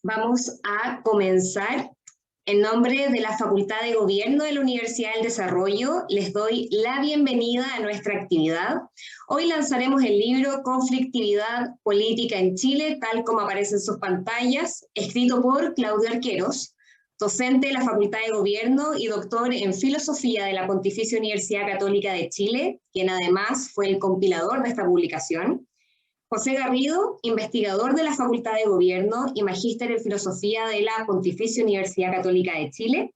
Vamos a comenzar. En nombre de la Facultad de Gobierno de la Universidad del Desarrollo, les doy la bienvenida a nuestra actividad. Hoy lanzaremos el libro Conflictividad Política en Chile, tal como aparece en sus pantallas, escrito por Claudio Arqueros, docente de la Facultad de Gobierno y doctor en Filosofía de la Pontificia Universidad Católica de Chile, quien además fue el compilador de esta publicación. José Garrido, investigador de la Facultad de Gobierno y magíster en Filosofía de la Pontificia Universidad Católica de Chile,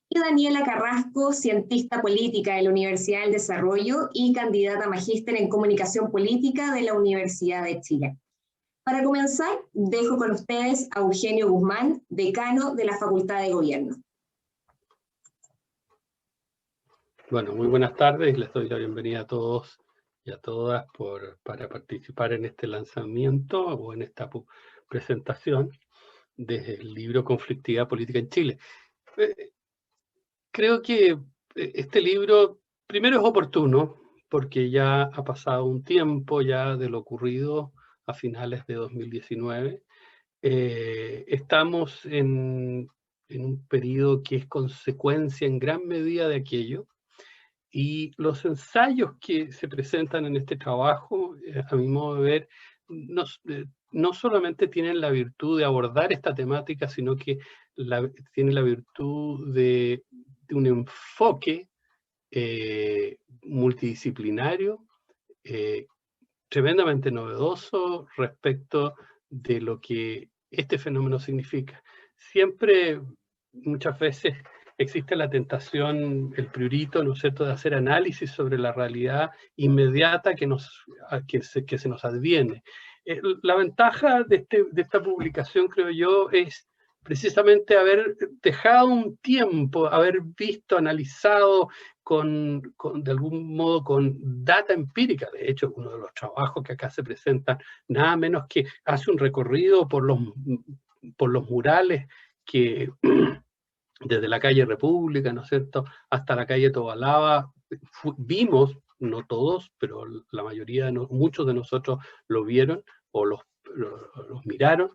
y Daniela Carrasco, cientista política de la Universidad del Desarrollo y candidata a magíster en Comunicación Política de la Universidad de Chile. Para comenzar, dejo con ustedes a Eugenio Guzmán, decano de la Facultad de Gobierno. Bueno, muy buenas tardes, les doy la bienvenida a todos y a todas para participar en este lanzamiento o en esta presentación del libro Conflictividad Política en Chile. Creo que este libro primero es oportuno porque ya ha pasado un tiempo ya de lo ocurrido a finales de 2019. Estamos en un periodo que es consecuencia en gran medida de aquello. Y los ensayos que se presentan en este trabajo, a mi modo de ver, no solamente tienen la virtud de abordar esta temática, sino que tienen la virtud de un enfoque multidisciplinario, tremendamente novedoso respecto de lo que este fenómeno significa. Siempre, muchas veces, existe la tentación, el prurito, ¿no es cierto?, de hacer análisis sobre la realidad inmediata que se nos adviene. La ventaja de esta publicación, creo yo, es precisamente haber dejado un tiempo, haber visto, analizado de algún modo con data empírica. De hecho, uno de los trabajos que acá se presentan, nada menos que hace un recorrido por los murales que desde la calle República, ¿no es cierto?, hasta la calle Tobalaba, vimos, no todos, pero la mayoría, muchos de nosotros lo vieron o los miraron,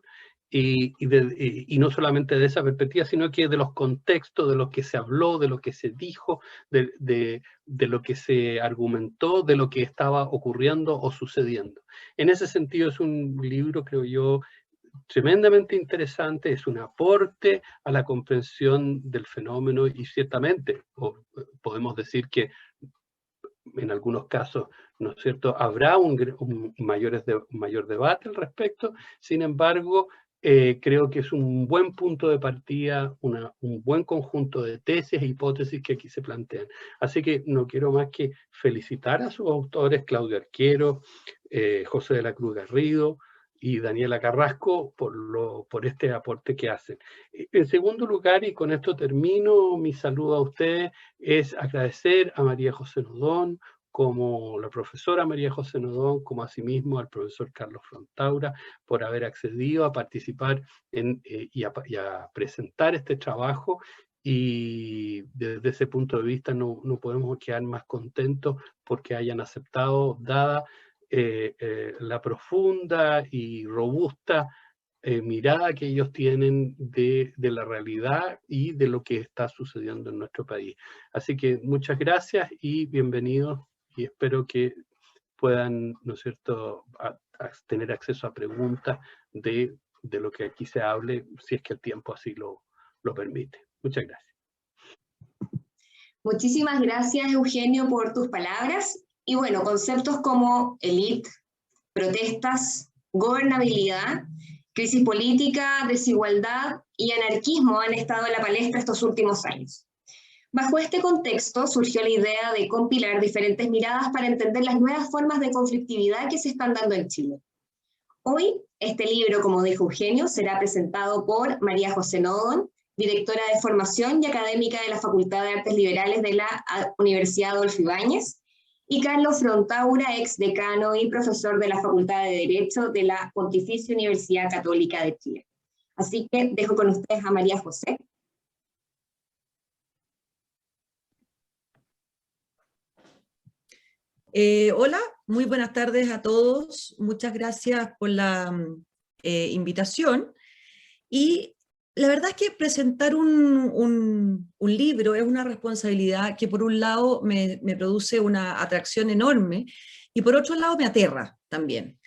y no solamente de esa perspectiva, sino que de los contextos, de lo que se habló, de lo que se dijo, de lo que se argumentó, de lo que estaba ocurriendo o sucediendo. En ese sentido es un libro, creo yo, tremendamente interesante, es un aporte a la comprensión del fenómeno y ciertamente podemos decir que en algunos casos, ¿no es cierto?, habrá un mayor debate al respecto. Sin embargo, creo que es un buen punto de partida, un buen conjunto de tesis e hipótesis que aquí se plantean. Así que no quiero más que felicitar a sus autores, Claudio Arquero, José de la Cruz Garrido y Daniela Carrasco por este aporte que hacen. En segundo lugar, y con esto termino mi saludo a ustedes, es agradecer a María José Nodón, como la profesora María José Nodón, como asimismo al profesor Carlos Frontaura, por haber accedido a participar y a presentar este trabajo. Y desde ese punto de vista no podemos quedar más contentos porque hayan aceptado, dada la profunda y robusta mirada que ellos tienen de la realidad y de lo que está sucediendo en nuestro país. Así que muchas gracias y bienvenidos, y espero que puedan, ¿no es cierto?, tener acceso a preguntas de lo que aquí se hable, si es que el tiempo así lo permite. Muchas gracias. Muchísimas gracias, Eugenio, por tus palabras. Y bueno, conceptos como élite, protestas, gobernabilidad, crisis política, desigualdad y anarquismo han estado en la palestra estos últimos años. Bajo este contexto surgió la idea de compilar diferentes miradas para entender las nuevas formas de conflictividad que se están dando en Chile. Hoy, este libro, como dijo Eugenio, será presentado por María José Nodón, directora de formación y académica de la Facultad de Artes Liberales de la Universidad Adolfo Ibáñez, y Carlos Frontaura, ex decano y profesor de la Facultad de Derecho de la Pontificia Universidad Católica de Chile. Así que dejo con ustedes a María José. Hola, muy buenas tardes a todos. Muchas gracias por la invitación. Y la verdad es que presentar un libro es una responsabilidad que por un lado me produce una atracción enorme y por otro lado me aterra también.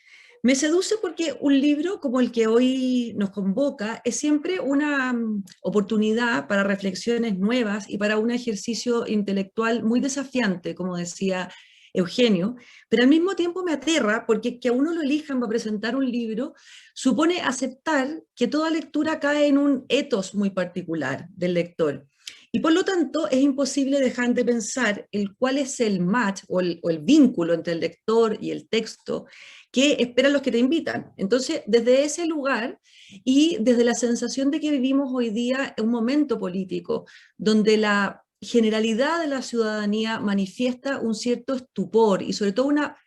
Me seduce porque un libro como el que hoy nos convoca es siempre una oportunidad para reflexiones nuevas y para un ejercicio intelectual muy desafiante, como decía Eugenio, pero al mismo tiempo me aterra porque que a uno lo elijan para presentar un libro supone aceptar que toda lectura cae en un ethos muy particular del lector. Y por lo tanto es imposible dejar de pensar cuál es el match o el vínculo entre el lector y el texto que esperan los que te invitan. Entonces, desde ese lugar y desde la sensación de que vivimos hoy día en un momento político donde la generalidad de la ciudadanía manifiesta un cierto estupor y sobre todo una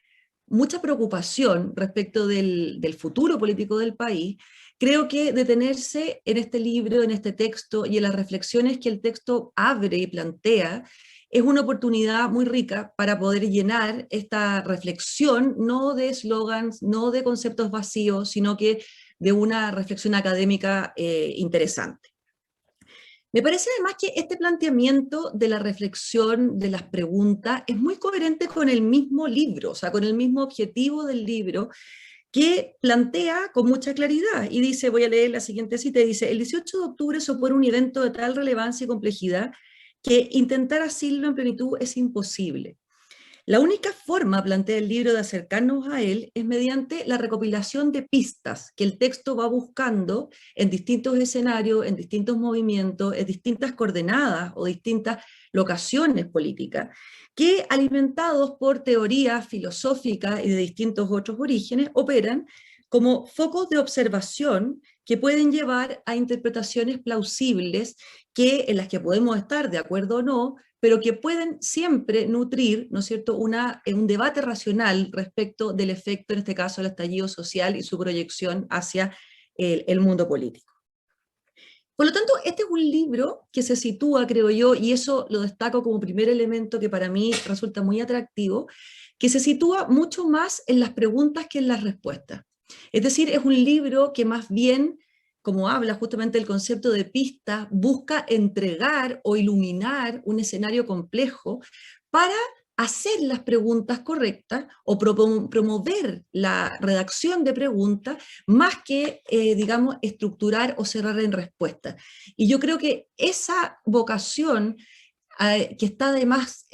mucha preocupación respecto del futuro político del país, creo que detenerse en este libro, en este texto y en las reflexiones que el texto abre y plantea es una oportunidad muy rica para poder llenar esta reflexión, no de eslogans, no de conceptos vacíos, sino que de una reflexión académica interesante. Me parece además que este planteamiento de la reflexión, de las preguntas, es muy coherente con el mismo libro, o sea, con el mismo objetivo del libro, que plantea con mucha claridad. Y dice, voy a leer la siguiente cita, dice, el 18 de octubre se opone un evento de tal relevancia y complejidad que intentar asirlo en plenitud es imposible. La única forma, plantea el libro, de acercarnos a él es mediante la recopilación de pistas que el texto va buscando en distintos escenarios, en distintos movimientos, en distintas coordenadas o distintas locaciones políticas, que alimentados por teorías filosóficas y de distintos otros orígenes, operan como focos de observación que pueden llevar a interpretaciones plausibles en las que podemos estar de acuerdo o no, pero que pueden siempre nutrir, ¿no es cierto?, un debate racional respecto del efecto, en este caso, del estallido social y su proyección hacia el mundo político. Por lo tanto, este es un libro que se sitúa, creo yo, y eso lo destaco como primer elemento que para mí resulta muy atractivo, que se sitúa mucho más en las preguntas que en las respuestas. Es decir, es un libro que más bien, como habla justamente del concepto de pista, busca entregar o iluminar un escenario complejo para hacer las preguntas correctas o promover la redacción de preguntas más que, digamos, estructurar o cerrar en respuestas. Y yo creo que esa vocación que está además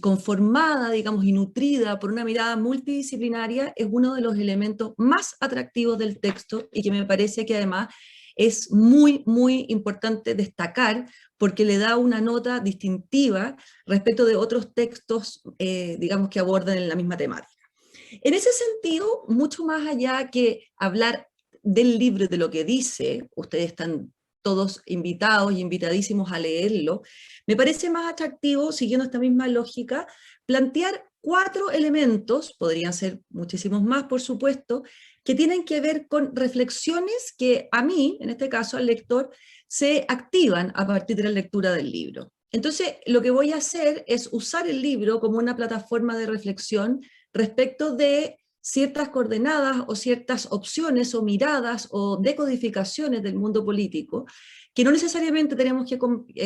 conformada, digamos, y nutrida por una mirada multidisciplinaria, es uno de los elementos más atractivos del texto y que me parece que además es muy, muy importante destacar porque le da una nota distintiva respecto de otros textos, digamos, que abordan en la misma temática. En ese sentido, mucho más allá que hablar del libro, de lo que dice, ustedes están todos invitados y invitadísimos a leerlo, me parece más atractivo, siguiendo esta misma lógica, plantear 4 elementos, podrían ser muchísimos más, por supuesto, que tienen que ver con reflexiones que a mí, en este caso al lector, se activan a partir de la lectura del libro. Entonces, lo que voy a hacer es usar el libro como una plataforma de reflexión respecto de ciertas coordenadas o ciertas opciones o miradas o decodificaciones del mundo político que no necesariamente tenemos que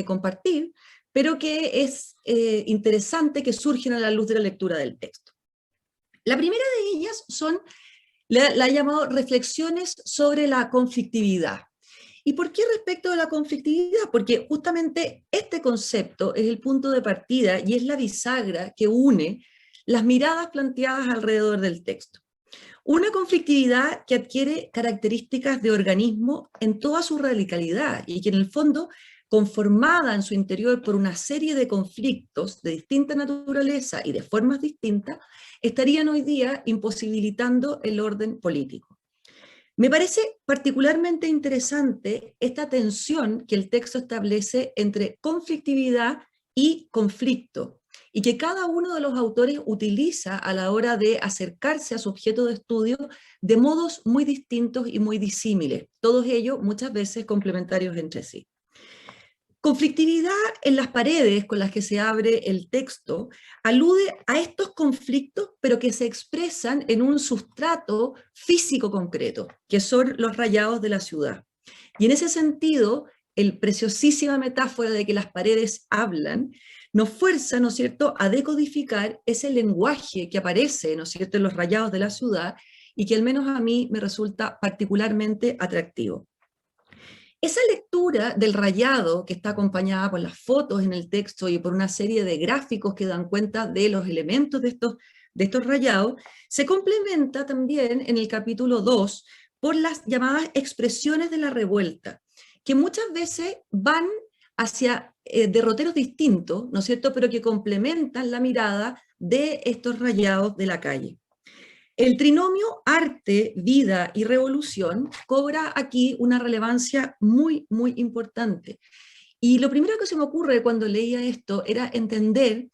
compartir, pero que es interesante que surgen a la luz de la lectura del texto. La primera de ellas son, la he llamado reflexiones sobre la conflictividad. ¿Y por qué respecto de la conflictividad? Porque justamente este concepto es el punto de partida y es la bisagra que une las miradas planteadas alrededor del texto. Una conflictividad que adquiere características de organismo en toda su radicalidad y que en el fondo, conformada en su interior por una serie de conflictos de distinta naturaleza y de formas distintas, estarían hoy día imposibilitando el orden político. Me parece particularmente interesante esta tensión que el texto establece entre conflictividad y conflicto, y que cada uno de los autores utiliza a la hora de acercarse a su objeto de estudio de modos muy distintos y muy disímiles, todos ellos muchas veces complementarios entre sí. Conflictividad en las paredes con las que se abre el texto alude a estos conflictos, pero que se expresan en un sustrato físico concreto, que son los rayados de la ciudad. Y en ese sentido, el preciosísima metáfora de que las paredes hablan, nos fuerza, ¿no es cierto?, a decodificar ese lenguaje que aparece, ¿no es cierto?, en los rayados de la ciudad y que al menos a mí me resulta particularmente atractivo. Esa lectura del rayado, que está acompañada por las fotos en el texto y por una serie de gráficos que dan cuenta de los elementos de estos rayados, se complementa también en el capítulo 2 por las llamadas expresiones de la revuelta, que muchas veces van hacia derroteros distintos, ¿no es cierto?, pero que complementan la mirada de estos rayados de la calle. El trinomio arte, vida y revolución cobra aquí una relevancia muy, muy importante. Y lo primero que se me ocurre cuando leía esto era entender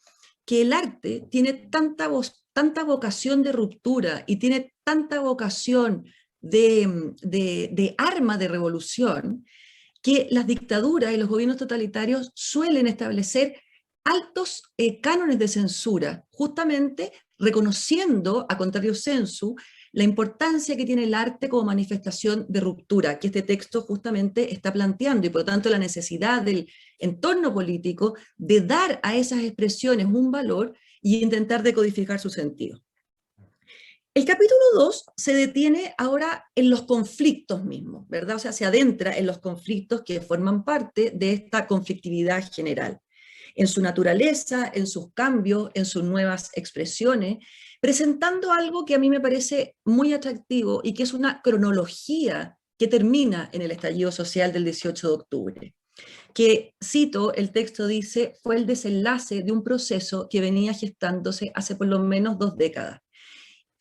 que el arte tiene tanta vocación de ruptura y tiene tanta vocación de arma de revolución, que las dictaduras y los gobiernos totalitarios suelen establecer altos cánones de censura, justamente reconociendo, a contrario sensu, la importancia que tiene el arte como manifestación de ruptura, que este texto justamente está planteando, y por lo tanto la necesidad del entorno político de dar a esas expresiones un valor y intentar decodificar su sentido. El capítulo 2 se detiene ahora en los conflictos mismos, ¿verdad? O sea, se adentra en los conflictos que forman parte de esta conflictividad general, en su naturaleza, en sus cambios, en sus nuevas expresiones, presentando algo que a mí me parece muy atractivo y que es una cronología que termina en el estallido social del 18 de octubre, que, cito, el texto dice, fue el desenlace de un proceso que venía gestándose hace por lo menos 2 décadas.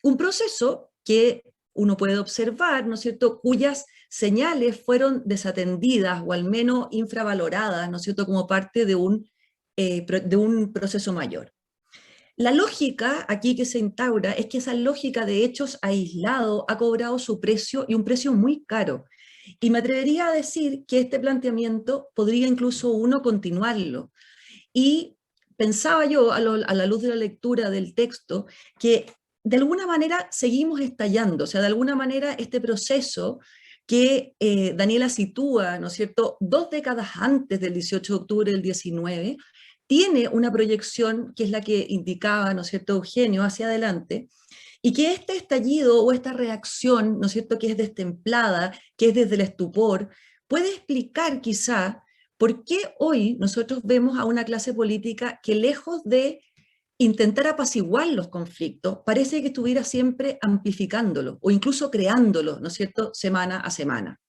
Un proceso que uno puede observar, ¿no es cierto?, cuyas señales fueron desatendidas o al menos infravaloradas, ¿no es cierto?, como parte de un proceso mayor. La lógica aquí que se instaura es que esa lógica de hechos aislados ha cobrado su precio y un precio muy caro. Y me atrevería a decir que este planteamiento podría incluso uno continuarlo. Y pensaba yo, a la luz de la lectura del texto, que de alguna manera seguimos estallando, o sea, de alguna manera este proceso que Daniela sitúa, ¿no es cierto?, 2 décadas antes del 18 de octubre del 19, tiene una proyección que es la que indicaba, ¿no es cierto?, Eugenio, hacia adelante, y que este estallido o esta reacción, ¿no es cierto?, que es destemplada, que es desde el estupor, puede explicar quizá por qué hoy nosotros vemos a una clase política que lejos de intentar apaciguar los conflictos, parece que estuviera siempre amplificándolos o incluso creándolos, ¿no es cierto?, semana a semana.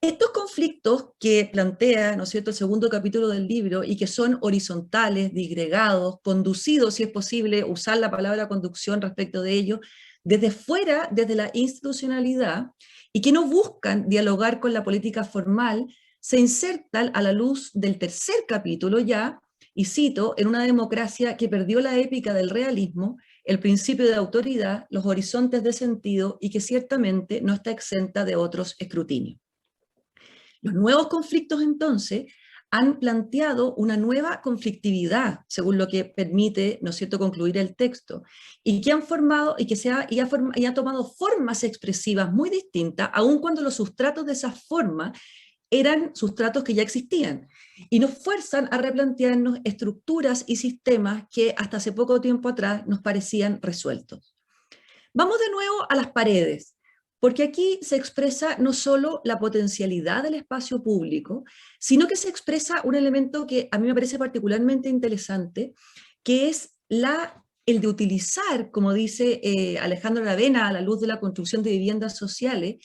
Estos conflictos que plantea, ¿no es cierto?, el segundo capítulo del libro y que son horizontales, disgregados, conducidos, si es posible usar la palabra conducción respecto de ellos, desde fuera, desde la institucionalidad, y que no buscan dialogar con la política formal, se insertan a la luz del tercer capítulo ya, y cito, en una democracia que perdió la épica del realismo, el principio de autoridad, los horizontes de sentido y que ciertamente no está exenta de otros escrutinios. Los nuevos conflictos entonces han planteado una nueva conflictividad, según lo que permite, ¿no es cierto?, concluir el texto, y que han formado y ha tomado formas expresivas muy distintas, aun cuando los sustratos de esas formas eran sustratos que ya existían, y nos fuerzan a replantearnos estructuras y sistemas que hasta hace poco tiempo atrás nos parecían resueltos. Vamos de nuevo a las paredes, porque aquí se expresa no solo la potencialidad del espacio público, sino que se expresa un elemento que a mí me parece particularmente interesante, que es el de utilizar, como dice Alejandro Aravena, a la luz de la construcción de viviendas sociales,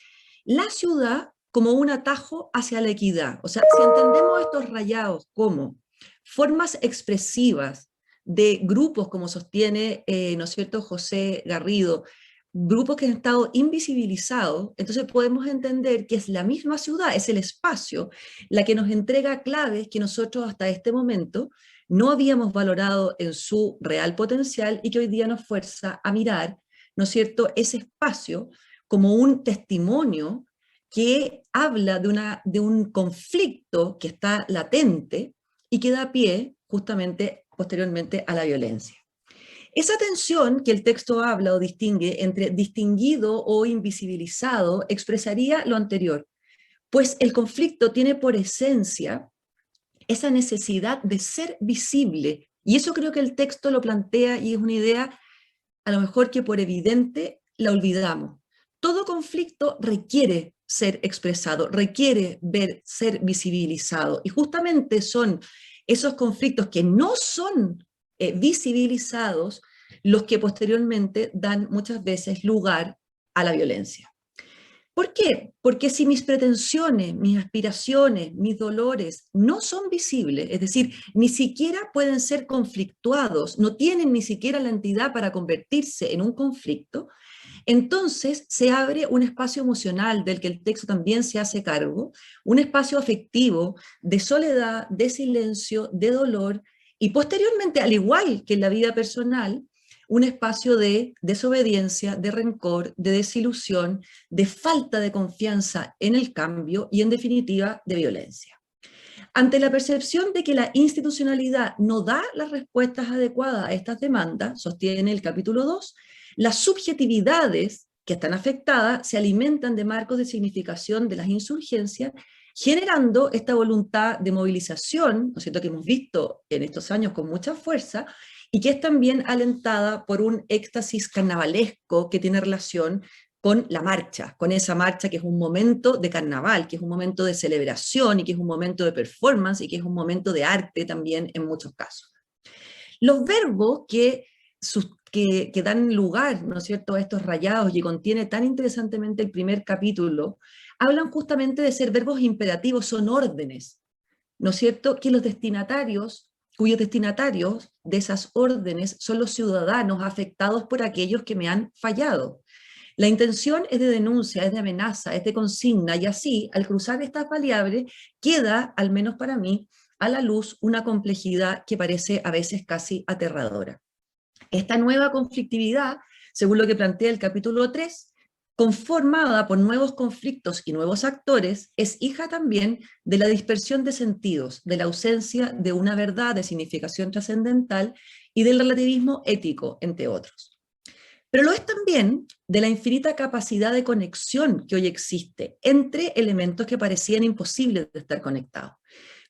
la ciudad como un atajo hacia la equidad. O sea, si entendemos estos rayados como formas expresivas de grupos, como sostiene, ¿no es cierto?, José Garrido, grupos que han estado invisibilizados, entonces podemos entender que es la misma ciudad, es el espacio, la que nos entrega claves que nosotros hasta este momento no habíamos valorado en su real potencial y que hoy día nos fuerza a mirar, ¿no es cierto?, ese espacio como un testimonio que habla de un conflicto que está latente y que da pie justamente posteriormente a la violencia. Esa tensión que el texto habla o distingue entre distinguido o invisibilizado expresaría lo anterior. pues el conflicto tiene por esencia esa necesidad de ser visible, y eso creo que el texto lo plantea y es una idea a lo mejor que por evidente la olvidamos. Todo conflicto requiere ser expresado, requiere ser visibilizado, y justamente son esos conflictos que no son visibilizados los que posteriormente dan muchas veces lugar a la violencia. ¿Por qué? Porque si mis pretensiones, mis aspiraciones, mis dolores no son visibles, es decir, ni siquiera pueden ser conflictuados, no tienen ni siquiera la entidad para convertirse en un conflicto, entonces se abre un espacio emocional del que el texto también se hace cargo, un espacio afectivo de soledad, de silencio, de dolor, y posteriormente, al igual que en la vida personal, un espacio de desobediencia, de rencor, de desilusión, de falta de confianza en el cambio y, en definitiva, de violencia. Ante la percepción de que la institucionalidad no da las respuestas adecuadas a estas demandas, sostiene el capítulo 2, las subjetividades que están afectadas se alimentan de marcos de significación de las insurgencias, generando esta voluntad de movilización, ¿no es cierto?, que hemos visto en estos años con mucha fuerza, y que es también alentada por un éxtasis carnavalesco que tiene relación con la marcha, con esa marcha que es un momento de carnaval, que es un momento de celebración y que es un momento de performance y que es un momento de arte también en muchos casos. Los verbos que dan lugar, ¿no es cierto?, a estos rayados, y contiene tan interesantemente el primer capítulo, hablan justamente de ser verbos imperativos, son órdenes, ¿no es cierto?, que los destinatarios, cuyos destinatarios de esas órdenes son los ciudadanos afectados por aquellos que me han fallado. La intención es de denuncia, es de amenaza, es de consigna, y así, al cruzar estas variables, queda, al menos para mí, a la luz una complejidad que parece a veces casi aterradora. Esta nueva conflictividad, según lo que plantea el capítulo 3, conformada por nuevos conflictos y nuevos actores, es hija también de la dispersión de sentidos, de la ausencia de una verdad de significación trascendental y del relativismo ético, entre otros. Pero lo es también de la infinita capacidad de conexión que hoy existe entre elementos que parecían imposibles de estar conectados.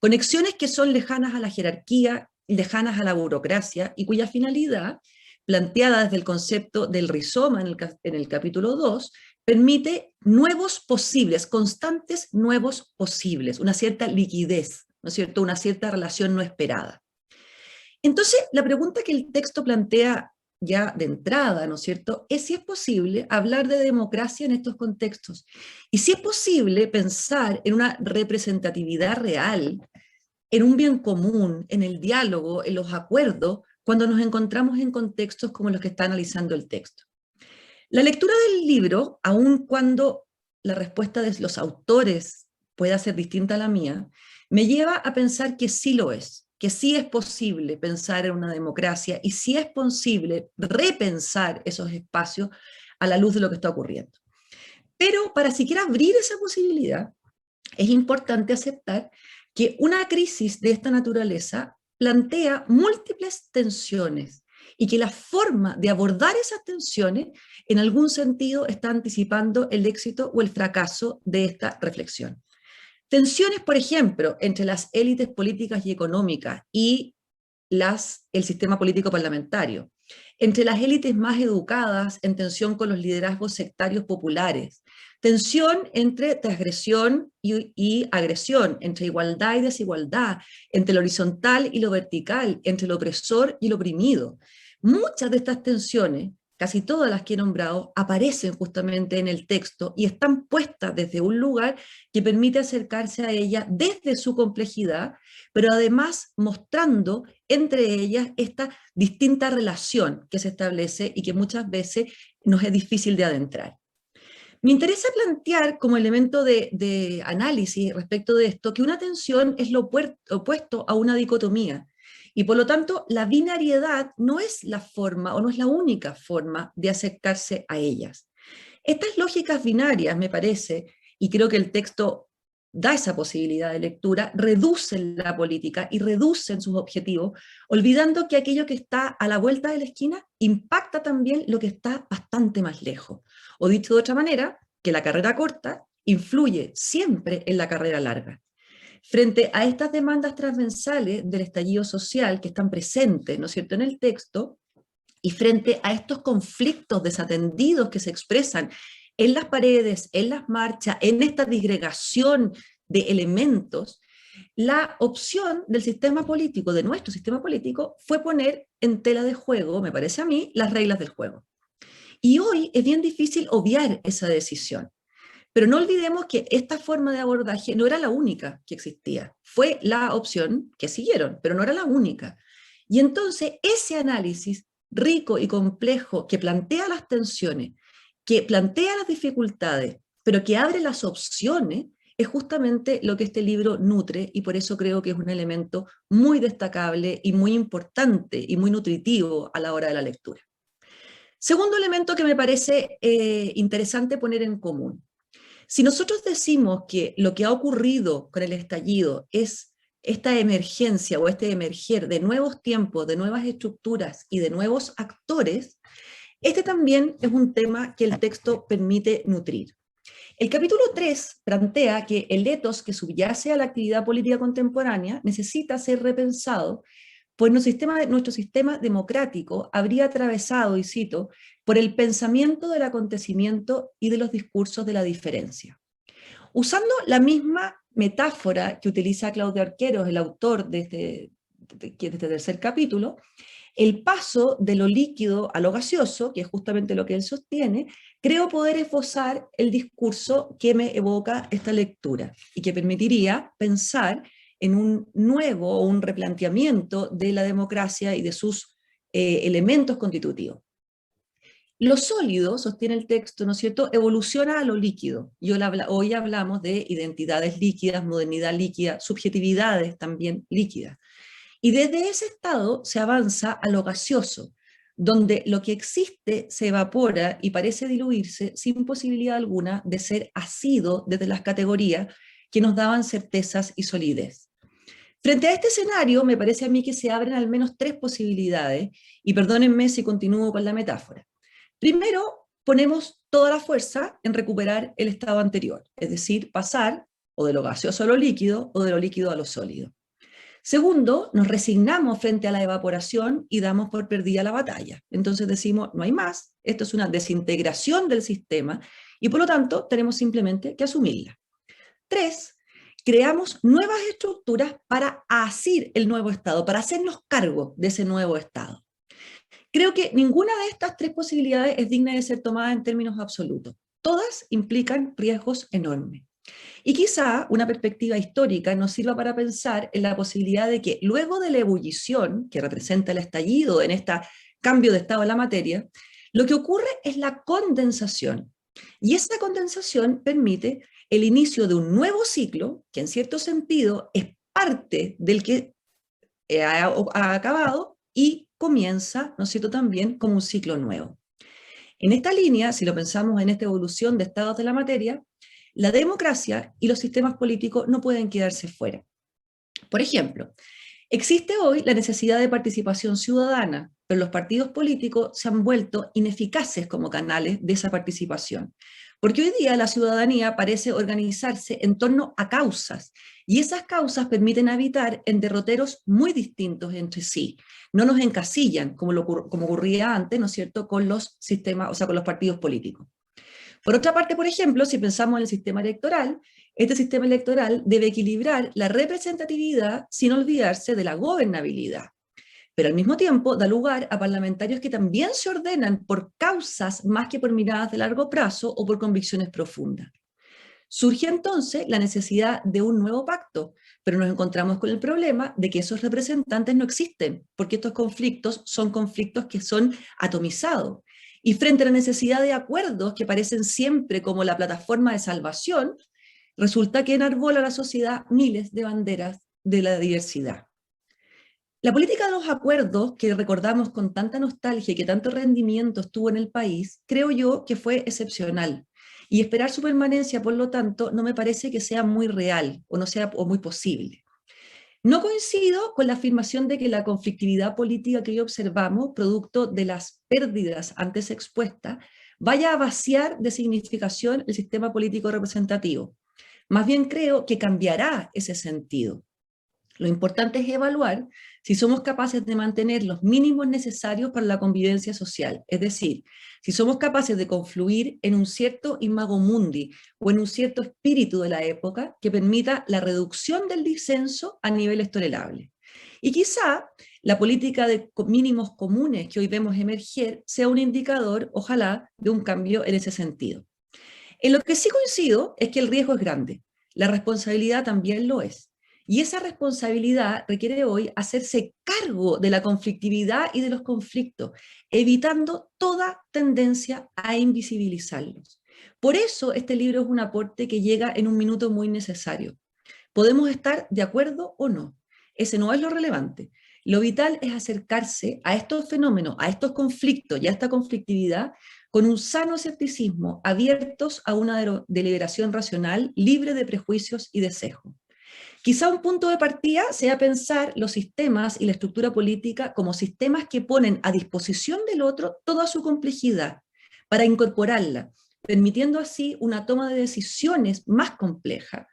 Conexiones que son lejanas a la jerarquía, lejanas a la burocracia, y cuya finalidad, planteada desde el concepto del rizoma en el capítulo 2, permite nuevos posibles, constantes nuevos posibles, una cierta liquidez, ¿no es cierto?, una cierta relación no esperada. Entonces, la pregunta que el texto plantea ya de entrada, ¿no es cierto?, es si es posible hablar de democracia en estos contextos, y si es posible pensar en una representatividad real, en un bien común, en el diálogo, en los acuerdos, cuando nos encontramos en contextos como los que está analizando el texto. La lectura del libro, aun cuando la respuesta de los autores pueda ser distinta a la mía, me lleva a pensar que sí lo es, que sí es posible pensar en una democracia y sí es posible repensar esos espacios a la luz de lo que está ocurriendo. Pero para siquiera abrir esa posibilidad, es importante aceptar que una crisis de esta naturaleza plantea múltiples tensiones y que la forma de abordar esas tensiones en algún sentido está anticipando el éxito o el fracaso de esta reflexión. Tensiones, por ejemplo, entre las élites políticas y económicas y el sistema político parlamentario, entre las élites más educadas en tensión con los liderazgos sectarios populares, tensión entre transgresión y agresión, entre igualdad y desigualdad, entre lo horizontal y lo vertical, entre el opresor y el oprimido. Muchas de estas tensiones, casi todas las que he nombrado, aparecen justamente en el texto y están puestas desde un lugar que permite acercarse a ella desde su complejidad, pero además mostrando entre ellas esta distinta relación que se establece y que muchas veces nos es difícil de adentrar. Me interesa plantear como elemento de análisis respecto de esto que una tensión es lo opuesto a una dicotomía, y por lo tanto la binariedad no es la forma o no es la única forma de acercarse a ellas. Estas lógicas binarias, me parece, y creo que el texto da esa posibilidad de lectura, reducen la política y reducen sus objetivos, olvidando que aquello que está a la vuelta de la esquina impacta también lo que está bastante más lejos. O dicho de otra manera, que la carrera corta influye siempre en la carrera larga. Frente a estas demandas transversales del estallido social que están presentes, ¿no es cierto?, en el texto, y frente a estos conflictos desatendidos que se expresan en las paredes, en las marchas, en esta disgregación de elementos, la opción del sistema político, de nuestro sistema político, fue poner en tela de juego, me parece a mí, las reglas del juego. Y hoy es bien difícil obviar esa decisión. Pero no olvidemos que esta forma de abordaje no era la única que existía. Fue la opción que siguieron, pero no era la única. Y entonces ese análisis rico y complejo que plantea las tensiones, que plantea las dificultades, pero que abre las opciones, es justamente lo que este libro nutre, y por eso creo que es un elemento muy destacable y muy importante y muy nutritivo a la hora de la lectura. Segundo elemento que me parece interesante poner en común. Si nosotros decimos que lo que ha ocurrido con el estallido es esta emergencia o este emerger de nuevos tiempos, de nuevas estructuras y de nuevos actores, este también es un tema que el texto permite nutrir. El capítulo 3 plantea que el etos que subyace a la actividad política contemporánea necesita ser repensado, pues nuestro sistema democrático habría atravesado, y cito, por el pensamiento del acontecimiento y de los discursos de la diferencia. Usando la misma metáfora que utiliza Claudio Arqueros, el autor de este tercer capítulo, el paso de lo líquido a lo gaseoso, que es justamente lo que él sostiene, creo poder esbozar el discurso que me evoca esta lectura y que permitiría pensar en un nuevo o un replanteamiento de la democracia y de sus elementos constitutivos. Lo sólido, sostiene el texto, ¿no es cierto?, evoluciona a lo líquido. Hoy hablamos de identidades líquidas, modernidad líquida, subjetividades también líquidas. Y desde ese estado se avanza a lo gaseoso, donde lo que existe se evapora y parece diluirse sin posibilidad alguna de ser asido desde las categorías que nos daban certezas y solidez. Frente a este escenario, me parece a mí que se abren al menos tres posibilidades, y perdónenme si continúo con la metáfora. Primero, ponemos toda la fuerza en recuperar el estado anterior, es decir, pasar o de lo gaseoso a lo líquido o de lo líquido a lo sólido. Segundo, nos resignamos frente a la evaporación y damos por perdida la batalla. Entonces decimos, no hay más, esto es una desintegración del sistema y por lo tanto tenemos simplemente que asumirla. Tres, creamos nuevas estructuras para asir el nuevo estado, para hacernos cargo de ese nuevo estado. Creo que ninguna de estas tres posibilidades es digna de ser tomada en términos absolutos. Todas implican riesgos enormes. Y quizá una perspectiva histórica nos sirva para pensar en la posibilidad de que luego de la ebullición, que representa el estallido en este cambio de estado de la materia, lo que ocurre es la condensación. Y esa condensación permite el inicio de un nuevo ciclo, que en cierto sentido es parte del que ha acabado y comienza, ¿no es cierto?, también como un ciclo nuevo. En esta línea, si lo pensamos en esta evolución de estados de la materia, la democracia y los sistemas políticos no pueden quedarse fuera. Por ejemplo, existe hoy la necesidad de participación ciudadana, pero los partidos políticos se han vuelto ineficaces como canales de esa participación. Porque hoy día la ciudadanía parece organizarse en torno a causas, y esas causas permiten habitar en derroteros muy distintos entre sí. No nos encasillan, como ocurría antes, ¿no es cierto?, con los sistemas, o sea, con los partidos políticos. Por otra parte, por ejemplo, si pensamos en el sistema electoral, este sistema electoral debe equilibrar la representatividad sin olvidarse de la gobernabilidad. Pero al mismo tiempo da lugar a parlamentarios que también se ordenan por causas más que por miradas de largo plazo o por convicciones profundas. Surge entonces la necesidad de un nuevo pacto, pero nos encontramos con el problema de que esos representantes no existen, porque estos conflictos son conflictos que son atomizados. Y frente a la necesidad de acuerdos que parecen siempre como la plataforma de salvación, resulta que enarbola a la sociedad miles de banderas de la diversidad. La política de los acuerdos, que recordamos con tanta nostalgia y que tanto rendimiento estuvo en el país, creo yo que fue excepcional. Y esperar su permanencia, por lo tanto, no me parece que sea muy real o no sea muy posible. No coincido con la afirmación de que la conflictividad política que hoy observamos, producto de las pérdidas antes expuestas, vaya a vaciar de significación el sistema político representativo. Más bien creo que cambiará ese sentido. Lo importante es evaluar si somos capaces de mantener los mínimos necesarios para la convivencia social, es decir, si somos capaces de confluir en un cierto imago mundi o en un cierto espíritu de la época que permita la reducción del disenso a niveles tolerables. Y quizá la política de mínimos comunes que hoy vemos emerger sea un indicador, ojalá, de un cambio en ese sentido. En lo que sí coincido es que el riesgo es grande, la responsabilidad también lo es. Y esa responsabilidad requiere hoy hacerse cargo de la conflictividad y de los conflictos, evitando toda tendencia a invisibilizarlos. Por eso este libro es un aporte que llega en un minuto muy necesario. Podemos estar de acuerdo o no, ese no es lo relevante. Lo vital es acercarse a estos fenómenos, a estos conflictos y a esta conflictividad con un sano escepticismo, abiertos a una deliberación racional, libre de prejuicios y de sesgo. Quizá un punto de partida sea pensar los sistemas y la estructura política como sistemas que ponen a disposición del otro toda su complejidad para incorporarla, permitiendo así una toma de decisiones más compleja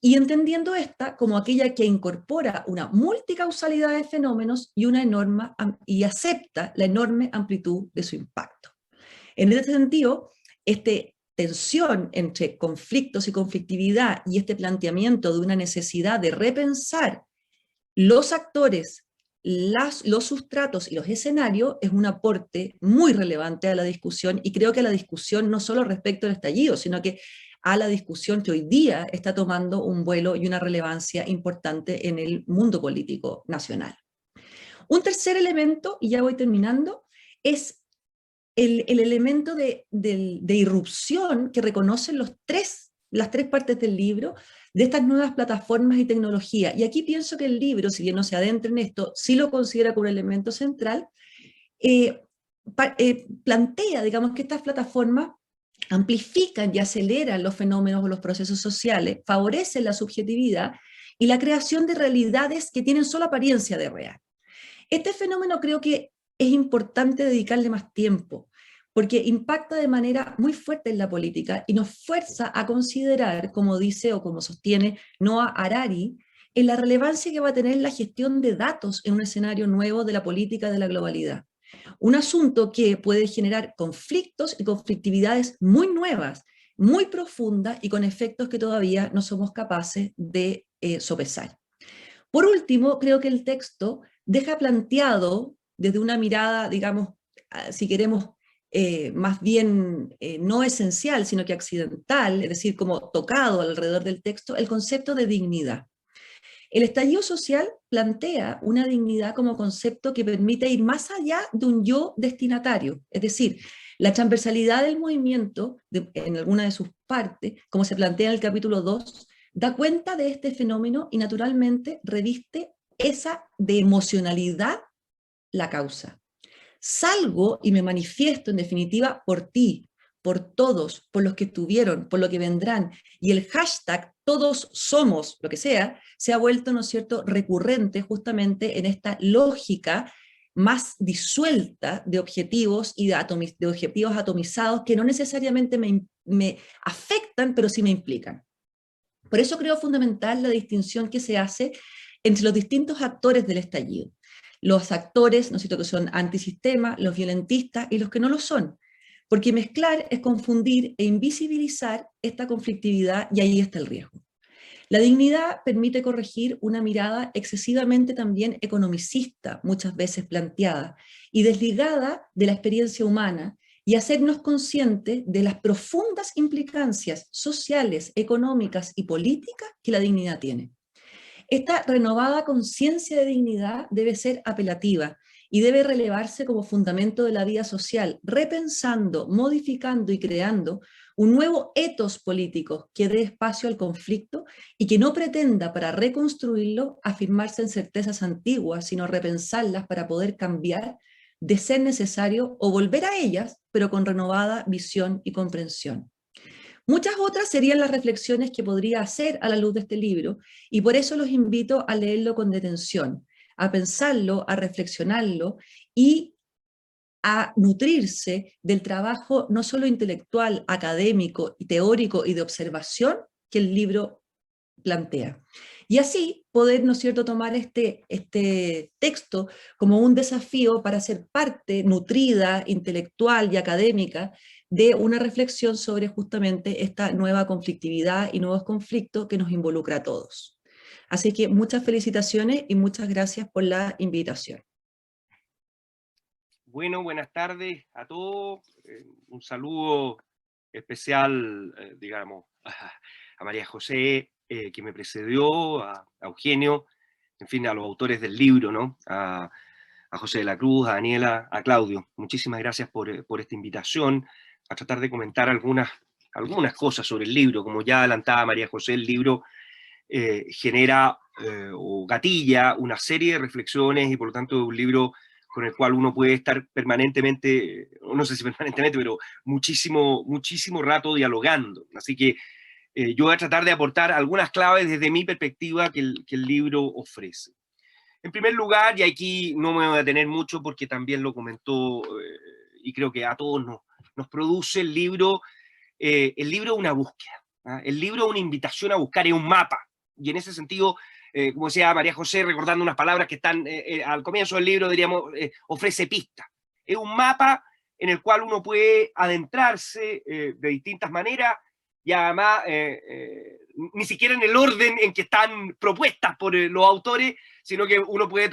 y entendiendo esta como aquella que incorpora una multicausalidad de fenómenos y acepta la enorme amplitud de su impacto. En este sentido, esta tensión entre conflictos y conflictividad y este planteamiento de una necesidad de repensar los actores, los sustratos y los escenarios es un aporte muy relevante a la discusión, y creo que a la discusión no solo respecto al estallido, sino que a la discusión que hoy día está tomando un vuelo y una relevancia importante en el mundo político nacional. Un tercer elemento, y ya voy terminando, es el elemento de irrupción que reconocen las tres partes del libro de estas nuevas plataformas y tecnologías. Y aquí pienso que el libro, si bien no se adentra en esto, sí lo considera como un elemento central, plantea, digamos, que estas plataformas amplifican y aceleran los fenómenos o los procesos sociales, favorecen la subjetividad y la creación de realidades que tienen solo apariencia de real. Este fenómeno creo que es importante dedicarle más tiempo, porque impacta de manera muy fuerte en la política y nos fuerza a considerar, como dice o como sostiene Noah Harari, en la relevancia que va a tener la gestión de datos en un escenario nuevo de la política de la globalidad. Un asunto que puede generar conflictos y conflictividades muy nuevas, muy profundas y con efectos que todavía no somos capaces de sopesar. Por último, creo que el texto deja planteado desde una mirada, digamos, si queremos, más bien no esencial, sino que accidental, es decir, como tocado alrededor del texto, el concepto de dignidad. El estallido social plantea una dignidad como concepto que permite ir más allá de un yo destinatario, es decir, la transversalidad del movimiento en alguna de sus partes, como se plantea en el capítulo 2, da cuenta de este fenómeno y naturalmente reviste esa de emocionalidad la causa. Salgo y me manifiesto en definitiva por ti, por todos, por los que estuvieron, por lo que vendrán, y el hashtag todos somos, lo que sea, se ha vuelto, ¿no es cierto?, recurrente justamente en esta lógica más disuelta de objetivos y de objetivos atomizados que no necesariamente me afectan, pero sí me implican. Por eso creo fundamental la distinción que se hace entre los distintos actores del estallido. Los actores, ¿no es cierto?, que son antisistema, los violentistas y los que no lo son. Porque mezclar es confundir e invisibilizar esta conflictividad, y ahí está el riesgo. La dignidad permite corregir una mirada excesivamente también economicista, muchas veces planteada, y desligada de la experiencia humana, y hacernos conscientes de las profundas implicancias sociales, económicas y políticas que la dignidad tiene. Esta renovada conciencia de dignidad debe ser apelativa y debe relevarse como fundamento de la vida social, repensando, modificando y creando un nuevo etos político que dé espacio al conflicto y que no pretenda para reconstruirlo afirmarse en certezas antiguas, sino repensarlas para poder cambiar de ser necesario o volver a ellas, pero con renovada visión y comprensión. Muchas otras serían las reflexiones que podría hacer a la luz de este libro, y por eso los invito a leerlo con detención, a pensarlo, a reflexionarlo y a nutrirse del trabajo no solo intelectual, académico y teórico y de observación que el libro plantea. Y así poder, ¿no es cierto?, tomar este texto como un desafío para ser parte nutrida, intelectual y académica de una reflexión sobre justamente esta nueva conflictividad y nuevos conflictos que nos involucra a todos. Así que muchas felicitaciones y muchas gracias por la invitación. Bueno, buenas tardes a todos. Un saludo especial, digamos, a María José, que me precedió, a Eugenio, en fin, a los autores del libro, ¿no? A José de la Cruz, a Daniela, a Claudio. Muchísimas gracias por esta invitación, a tratar de comentar algunas cosas sobre el libro. Como ya adelantaba María José, el libro genera o gatilla una serie de reflexiones y por lo tanto es un libro con el cual uno puede estar permanentemente, no sé si permanentemente, pero muchísimo rato dialogando. Así que yo voy a tratar de aportar algunas claves desde mi perspectiva que el libro ofrece. En primer lugar, y aquí no me voy a detener mucho porque también lo comentó, y creo que a todos nos produce el libro una búsqueda, ¿ah? El libro es una invitación a buscar, es un mapa. Y en ese sentido, como decía María José, recordando unas palabras que están al comienzo del libro, diríamos, ofrece pistas. Es un mapa en el cual uno puede adentrarse de distintas maneras, y además ni siquiera en el orden en que están propuestas por los autores, sino que uno puede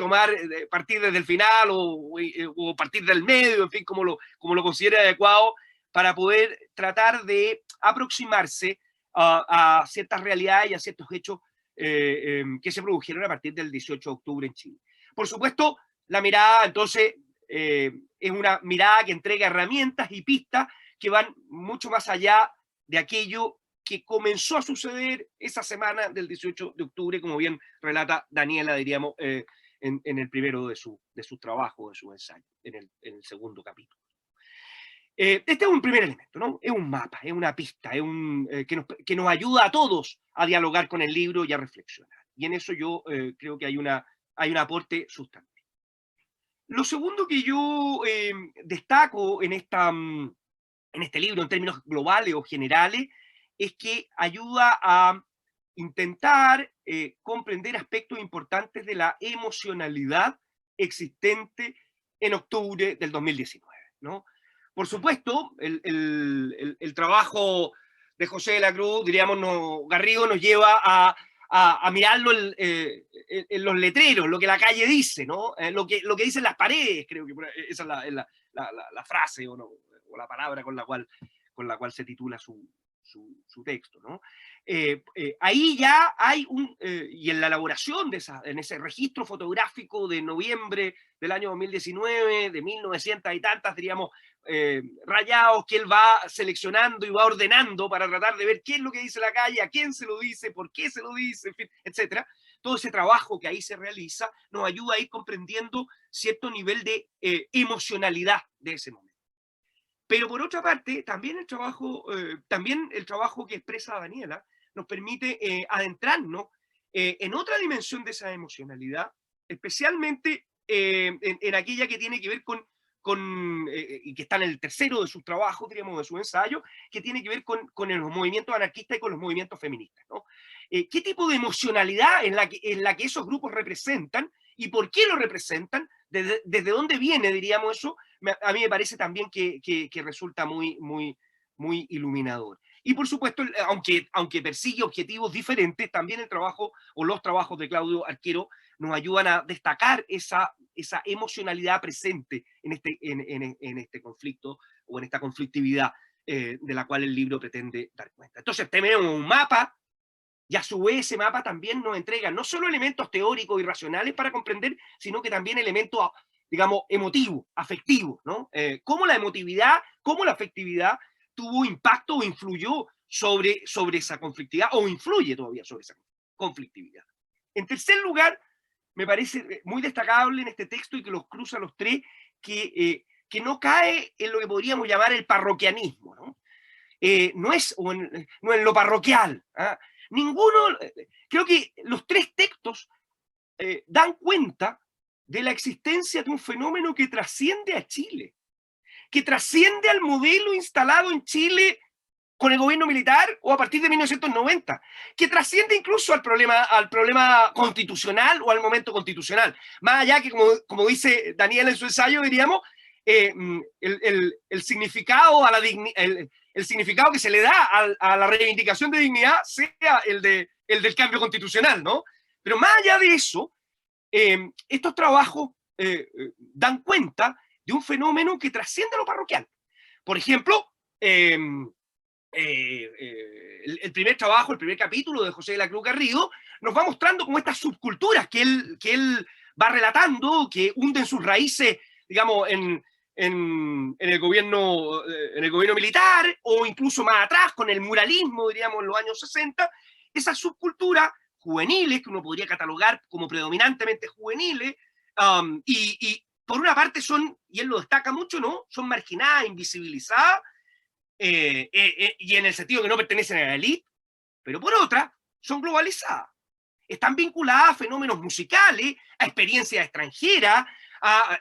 partir desde el final o partir del medio, en fin, como lo considere adecuado, para poder tratar de aproximarse a ciertas realidades y a ciertos hechos que se produjeron a partir del 18 de octubre en Chile. Por supuesto, la mirada, entonces, es una mirada que entrega herramientas y pistas que van mucho más allá de aquello que comenzó a suceder esa semana del 18 de octubre, como bien relata Daniela, diríamos, en el primero de sus trabajos, de sus ensayos, en el segundo capítulo. Este es un primer elemento, ¿no? Es un mapa, es una pista, es que nos ayuda a todos a dialogar con el libro y a reflexionar. Y en eso yo creo que hay un aporte sustantivo. Lo segundo que yo destaco en este libro, en términos globales o generales, es que ayuda a intentar comprender aspectos importantes de la emocionalidad existente en octubre del 2019, ¿no? Por supuesto, el trabajo de José de la Cruz, diríamos, Garrido, nos lleva a mirarlo en los letreros, lo que la calle dice, ¿no? Lo que dicen las paredes, creo que esa es la frase o la palabra con la cual se titula su texto, ¿no? Ahí ya hay y en la elaboración en ese registro fotográfico de noviembre del año 2019, de 1900 y tantas, diríamos, rayados que él va seleccionando y va ordenando para tratar de ver qué es lo que dice la calle, a quién se lo dice, por qué se lo dice, en fin, etcétera. Todo ese trabajo que ahí se realiza nos ayuda a ir comprendiendo cierto nivel de emocionalidad de ese momento. Pero por otra parte, también el trabajo que expresa Daniela nos permite adentrarnos en otra dimensión de esa emocionalidad, especialmente en aquella que tiene que ver y que está en el tercero de sus trabajos, diríamos, de su ensayo, que tiene que ver con los movimientos anarquistas y con los movimientos feministas, ¿no? ¿Qué tipo de emocionalidad es la que esos grupos representan y por qué lo representan? ¿Desde dónde viene, diríamos, eso? A mí me parece también que resulta muy iluminador. Y por supuesto, aunque persigue objetivos diferentes, también el trabajo o los trabajos de Claudio Arquero nos ayudan a destacar esa emocionalidad presente en este conflicto o en esta conflictividad de la cual el libro pretende dar cuenta. Entonces tenemos un mapa, y a su vez ese mapa también nos entrega no solo elementos teóricos y racionales para comprender, sino que también elementos, digamos, emotivos, afectivos, ¿no? Cómo la emotividad, cómo la afectividad tuvo impacto o influyó sobre esa conflictividad, o influye todavía sobre esa conflictividad. En tercer lugar, me parece muy destacable en este texto, y que los cruza los tres, que no cae en lo que podríamos llamar el parroquianismo, ¿no? No es en lo parroquial, ¿ah? Creo que los tres textos dan cuenta de la existencia de un fenómeno que trasciende a Chile, que trasciende al modelo instalado en Chile con el gobierno militar o a partir de 1990, que trasciende incluso al problema constitucional o al momento constitucional. Más allá que, como dice Daniela en su ensayo, diríamos, el significado el significado que se le da a la reivindicación de dignidad sea el del cambio constitucional, ¿no? Pero más allá de eso, estos trabajos dan cuenta de un fenómeno que trasciende lo parroquial. Por ejemplo, el primer trabajo, el primer capítulo de José de la Cruz Garrido, nos va mostrando como estas subculturas que él va relatando, que hunden sus raíces, digamos, en el gobierno militar, o incluso más atrás, con el muralismo, diríamos, en los años 60, esas subculturas juveniles, que uno podría catalogar como predominantemente juveniles, y por una parte son, y él lo destaca mucho, ¿no? Son marginadas, invisibilizadas, y en el sentido que no pertenecen a la élite, pero por otra, son globalizadas. Están vinculadas a fenómenos musicales, a experiencias extranjeras,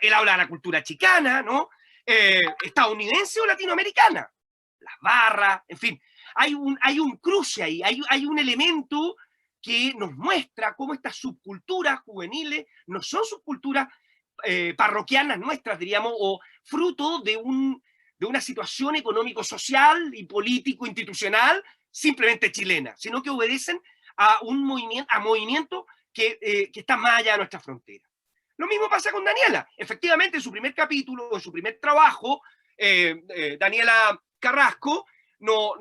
él habla de la cultura chicana, ¿no? Estadounidense o latinoamericana. Las barras, en fin. Hay un cruce ahí, hay un elemento que nos muestra cómo estas subculturas juveniles no son subculturas parroquianas nuestras, diríamos, o fruto de una situación económico-social y político-institucional simplemente chilena, sino que obedecen a movimientos que están más allá de nuestra frontera. Lo mismo pasa con Daniela. Efectivamente, en su primer capítulo, en su primer trabajo, Daniela Carrasco no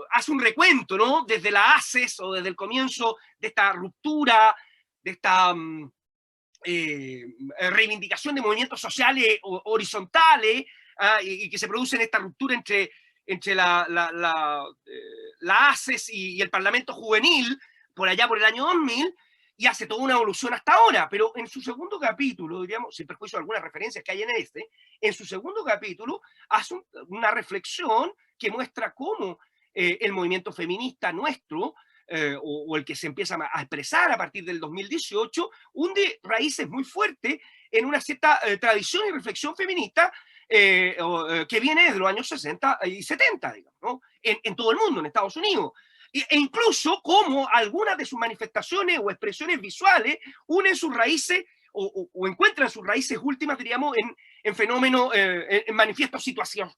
hace un recuento, ¿no? Desde la ACES o desde el comienzo de esta ruptura, de esta reivindicación de movimientos sociales horizontales, y que se produce en esta ruptura entre la ACES y el Parlamento Juvenil, por allá por el año 2000, y hace toda una evolución hasta ahora. Pero en su segundo capítulo, diríamos, sin perjuicio de algunas referencias que hay en su segundo capítulo hace una reflexión que muestra cómo el movimiento feminista nuestro, o el que se empieza a expresar a partir del 2018, hunde raíces muy fuertes en una cierta tradición y reflexión feminista que viene desde los años 60 y 70, digamos, ¿no? En todo el mundo, en Estados Unidos. E incluso como algunas de sus manifestaciones o expresiones visuales unen sus raíces o encuentran sus raíces últimas, diríamos, en fenómenos, en manifiestos situacionales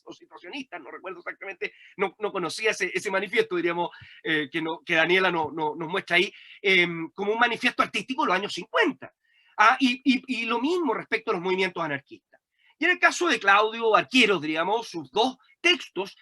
o situacionistas, no recuerdo exactamente, no conocía ese manifiesto, diríamos, que Daniela nos muestra ahí, como un manifiesto artístico de los años 50. Y lo mismo respecto a los movimientos anarquistas. Y en el caso de Claudio Arqueros, diríamos, sus dos textos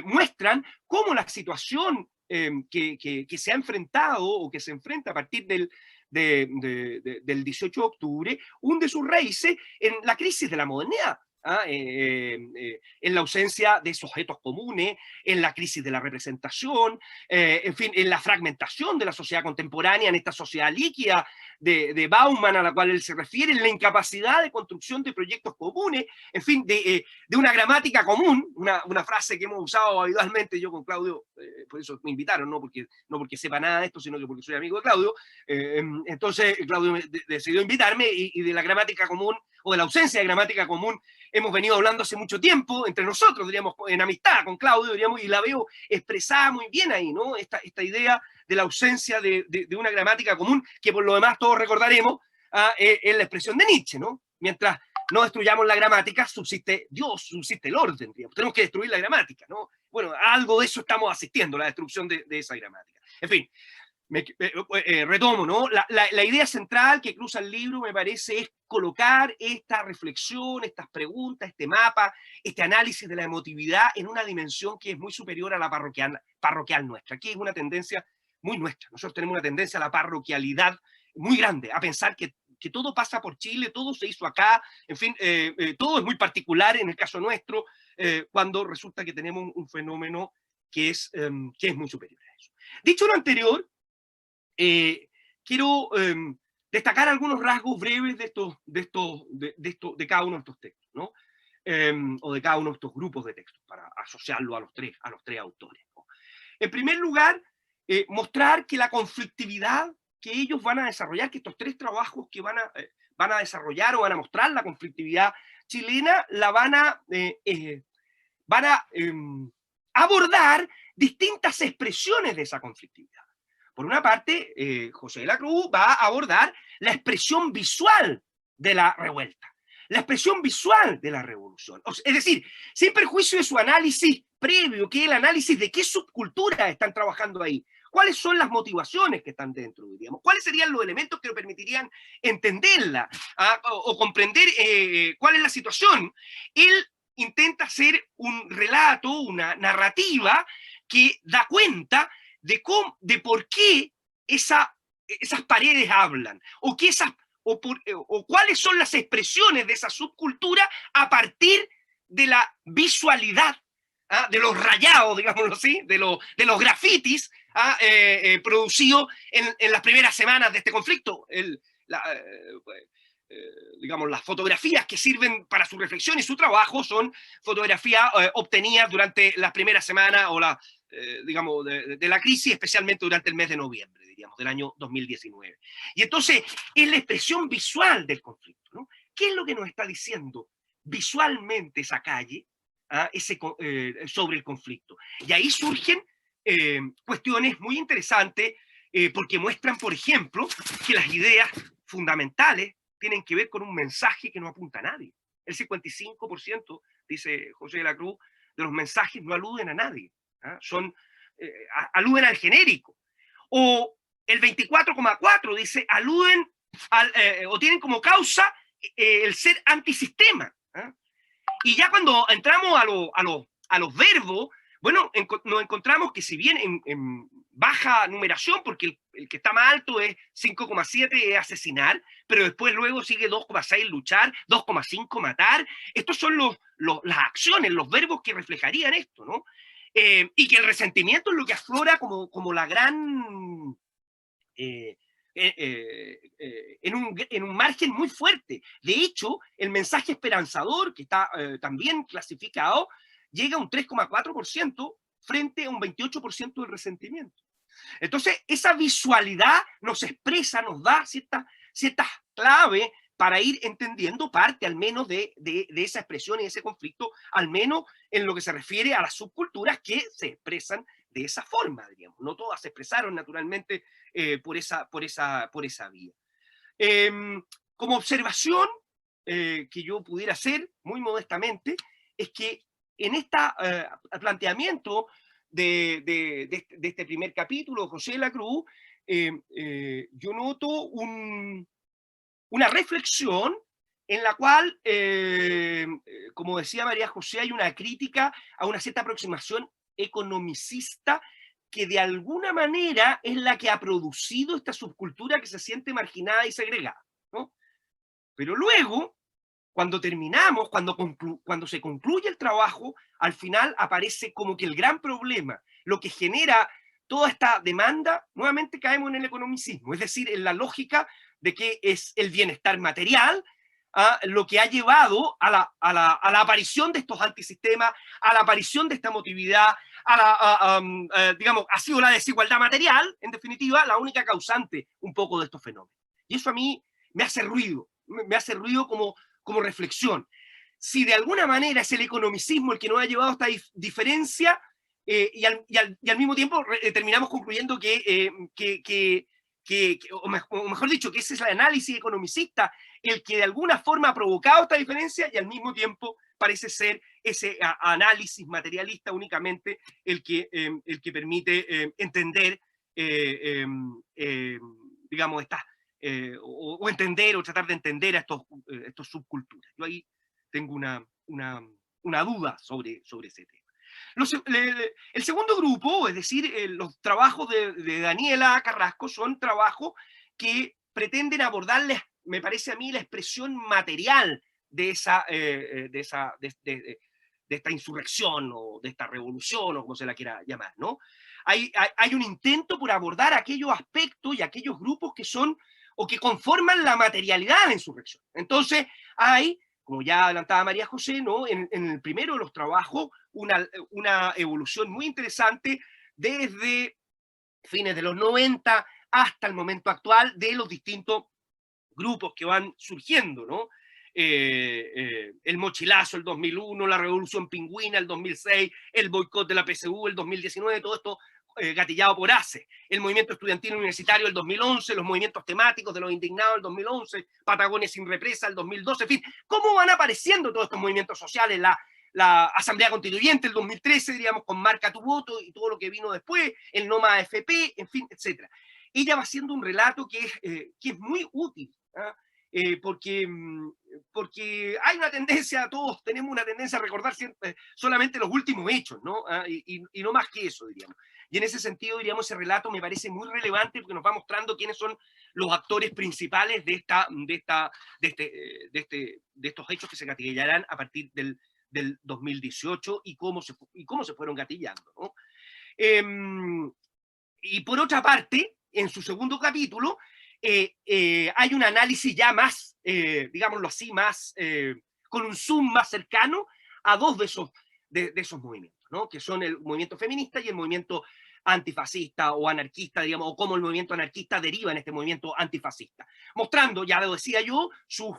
muestran cómo la situación que se ha enfrentado o que se enfrenta a partir del 18 de octubre hunde sus raíces en la crisis de la modernidad, en la ausencia de sujetos comunes, en la crisis de la representación, en fin, en la fragmentación de la sociedad contemporánea, en esta sociedad líquida de Bauman a la cual él se refiere, en la incapacidad de construcción de proyectos comunes, en fin, de una gramática común, una frase que hemos usado habitualmente yo con Claudio, por eso me invitaron, no porque sepa nada de esto, sino que porque soy amigo de Claudio. Entonces Claudio decidió invitarme, y de la gramática común, o de la ausencia de gramática común, hemos venido hablando hace mucho tiempo entre nosotros, diríamos, en amistad con Claudio, diríamos, y la veo expresada muy bien ahí, ¿no? Esta idea de la ausencia de una gramática común, que por lo demás todos recordaremos, es la expresión de Nietzsche, ¿no? Mientras no destruyamos la gramática, subsiste Dios, subsiste el orden, digamos. Tenemos que destruir la gramática, ¿no? Bueno, a algo de eso estamos asistiendo, la destrucción de esa gramática. En fin, retomo, ¿no? La idea central que cruza el libro, me parece, es colocar esta reflexión, estas preguntas, este mapa, este análisis de la emotividad en una dimensión que es muy superior a la parroquial nuestra. Aquí es una tendencia muy nuestra. Nosotros tenemos una tendencia a la parroquialidad muy grande, a pensar que todo pasa por Chile, todo se hizo acá, en fin, todo es muy particular en el caso nuestro, cuando resulta que tenemos un fenómeno que es muy superior a eso. Dicho lo anterior, quiero destacar algunos rasgos breves de cada uno de estos textos, ¿no? O de cada uno de estos grupos de textos, para asociarlo a los tres autores, ¿no? En primer lugar, mostrar que la conflictividad que ellos van a desarrollar, que estos tres trabajos que van a desarrollar o van a mostrar la conflictividad chilena la van a abordar distintas expresiones de esa conflictividad. Por una parte, José de la Cruz va a abordar la expresión visual de la revuelta, la expresión visual de la revolución. Es decir, sin perjuicio de su análisis previo, que es el análisis de qué subculturas están trabajando ahí, cuáles son las motivaciones que están dentro, diríamos, cuáles serían los elementos que nos permitirían entenderla o comprender cuál es la situación. Él intenta hacer un relato, una narrativa que da cuenta de por qué esas paredes hablan, o cuáles son las expresiones de esa subcultura a partir de la visualidad, de los rayados, digámoslo así, de los grafitis producidos en las primeras semanas de este conflicto. Digamos, las fotografías que sirven para su reflexión y su trabajo son fotografías obtenidas durante las primeras semanas o digamos, de la crisis, especialmente durante el mes de noviembre, diríamos, del año 2019. Y entonces es la expresión visual del conflicto, ¿no? ¿Qué es lo que nos está diciendo visualmente esa calle sobre el conflicto? Y ahí surgen cuestiones muy interesantes porque muestran, por ejemplo, que las ideas fundamentales tienen que ver con un mensaje que no apunta a nadie. El 55%, dice José de la Cruz, de los mensajes no aluden a nadie. Aluden al genérico. O el 24,4% dice aluden o tienen como causa el ser antisistema. Y ya cuando entramos a los verbos, bueno, nos encontramos que si bien en baja numeración, porque el que está más alto es 5,7 es asesinar, pero después luego sigue 2,6 luchar, 2,5 matar. Estos son las acciones, los verbos que reflejarían esto, ¿no? Y que el resentimiento es lo que aflora como la gran... en un margen muy fuerte. De hecho, el mensaje esperanzador, que está también clasificado, llega a un 3,4% frente a un 28% del resentimiento. Entonces, esa visualidad nos expresa, nos da ciertas claves para ir entendiendo parte al menos de esa expresión y de ese conflicto, al menos en lo que se refiere a las subculturas que se expresan de esa forma, diríamos. No todas se expresaron naturalmente por esa vía. Como observación que yo pudiera hacer, muy modestamente, es que en este planteamiento de este primer capítulo, José de la Cruz, yo noto una reflexión en la cual, como decía María José, hay una crítica a una cierta aproximación economicista que de alguna manera es la que ha producido esta subcultura que se siente marginada y segregada, ¿no? Pero luego, cuando terminamos, cuando se concluye el trabajo, al final aparece como que el gran problema, lo que genera toda esta demanda, nuevamente caemos en el economicismo, es decir, en la lógica de que es el bienestar material lo que ha llevado a la aparición de estos antisistemas, a la aparición de esta emotividad, digamos, ha sido la desigualdad material, en definitiva, la única causante un poco de estos fenómenos. Y eso a mí me hace ruido como reflexión. Si de alguna manera es el economicismo el que nos ha llevado a esta diferencia, y al mismo tiempo terminamos concluyendo o mejor dicho, que ese es el análisis economicista el que de alguna forma ha provocado esta diferencia, y al mismo tiempo parece ser ese análisis materialista únicamente el que permite entender, digamos, o entender o tratar de entender a estos subculturas. Yo ahí tengo una duda sobre ese tema. El segundo grupo, es decir, los trabajos de Daniela Carrasco, son trabajos que pretenden abordarles, me parece a mí, la expresión material de esta insurrección o de esta revolución o como se la quiera llamar, ¿no? Hay un intento por abordar aquellos aspectos y aquellos grupos que son o que conforman la materialidad de la insurrección. Entonces hay, como ya adelantaba María José, ¿no? En el primero de los trabajos, una evolución muy interesante desde fines de los 90 hasta el momento actual de los distintos grupos que van surgiendo, ¿no? el mochilazo el 2001, la revolución pingüina el 2006, el boicot de la PSU el 2019, todo esto gatillado por ACE, el movimiento estudiantil universitario el 2011, los movimientos temáticos de los indignados el 2011, Patagonia sin represa el 2012, en fin, ¿cómo van apareciendo todos estos movimientos sociales? La Asamblea Constituyente el 2013, diríamos, con Marca tu voto y todo lo que vino después, el No Más AFP, en fin, etc. Ella va haciendo un relato que es muy útil, ¿eh? Porque hay una tendencia, todos tenemos una tendencia a recordar siempre, solamente los últimos hechos, ¿no? Y no más que eso, diríamos. Y en ese sentido, diríamos, ese relato me parece muy relevante porque nos va mostrando quiénes son los actores principales de estos hechos que se gatillarán a partir del 2018 y cómo se fueron gatillando, ¿no? Y por otra parte, en su segundo capítulo, hay un análisis ya más, digámoslo así, más, con un zoom más cercano a dos de esos movimientos, ¿no? Que son el movimiento feminista y el movimiento antifascista o anarquista, digamos, o cómo el movimiento anarquista deriva en este movimiento antifascista, mostrando, ya lo decía yo, sus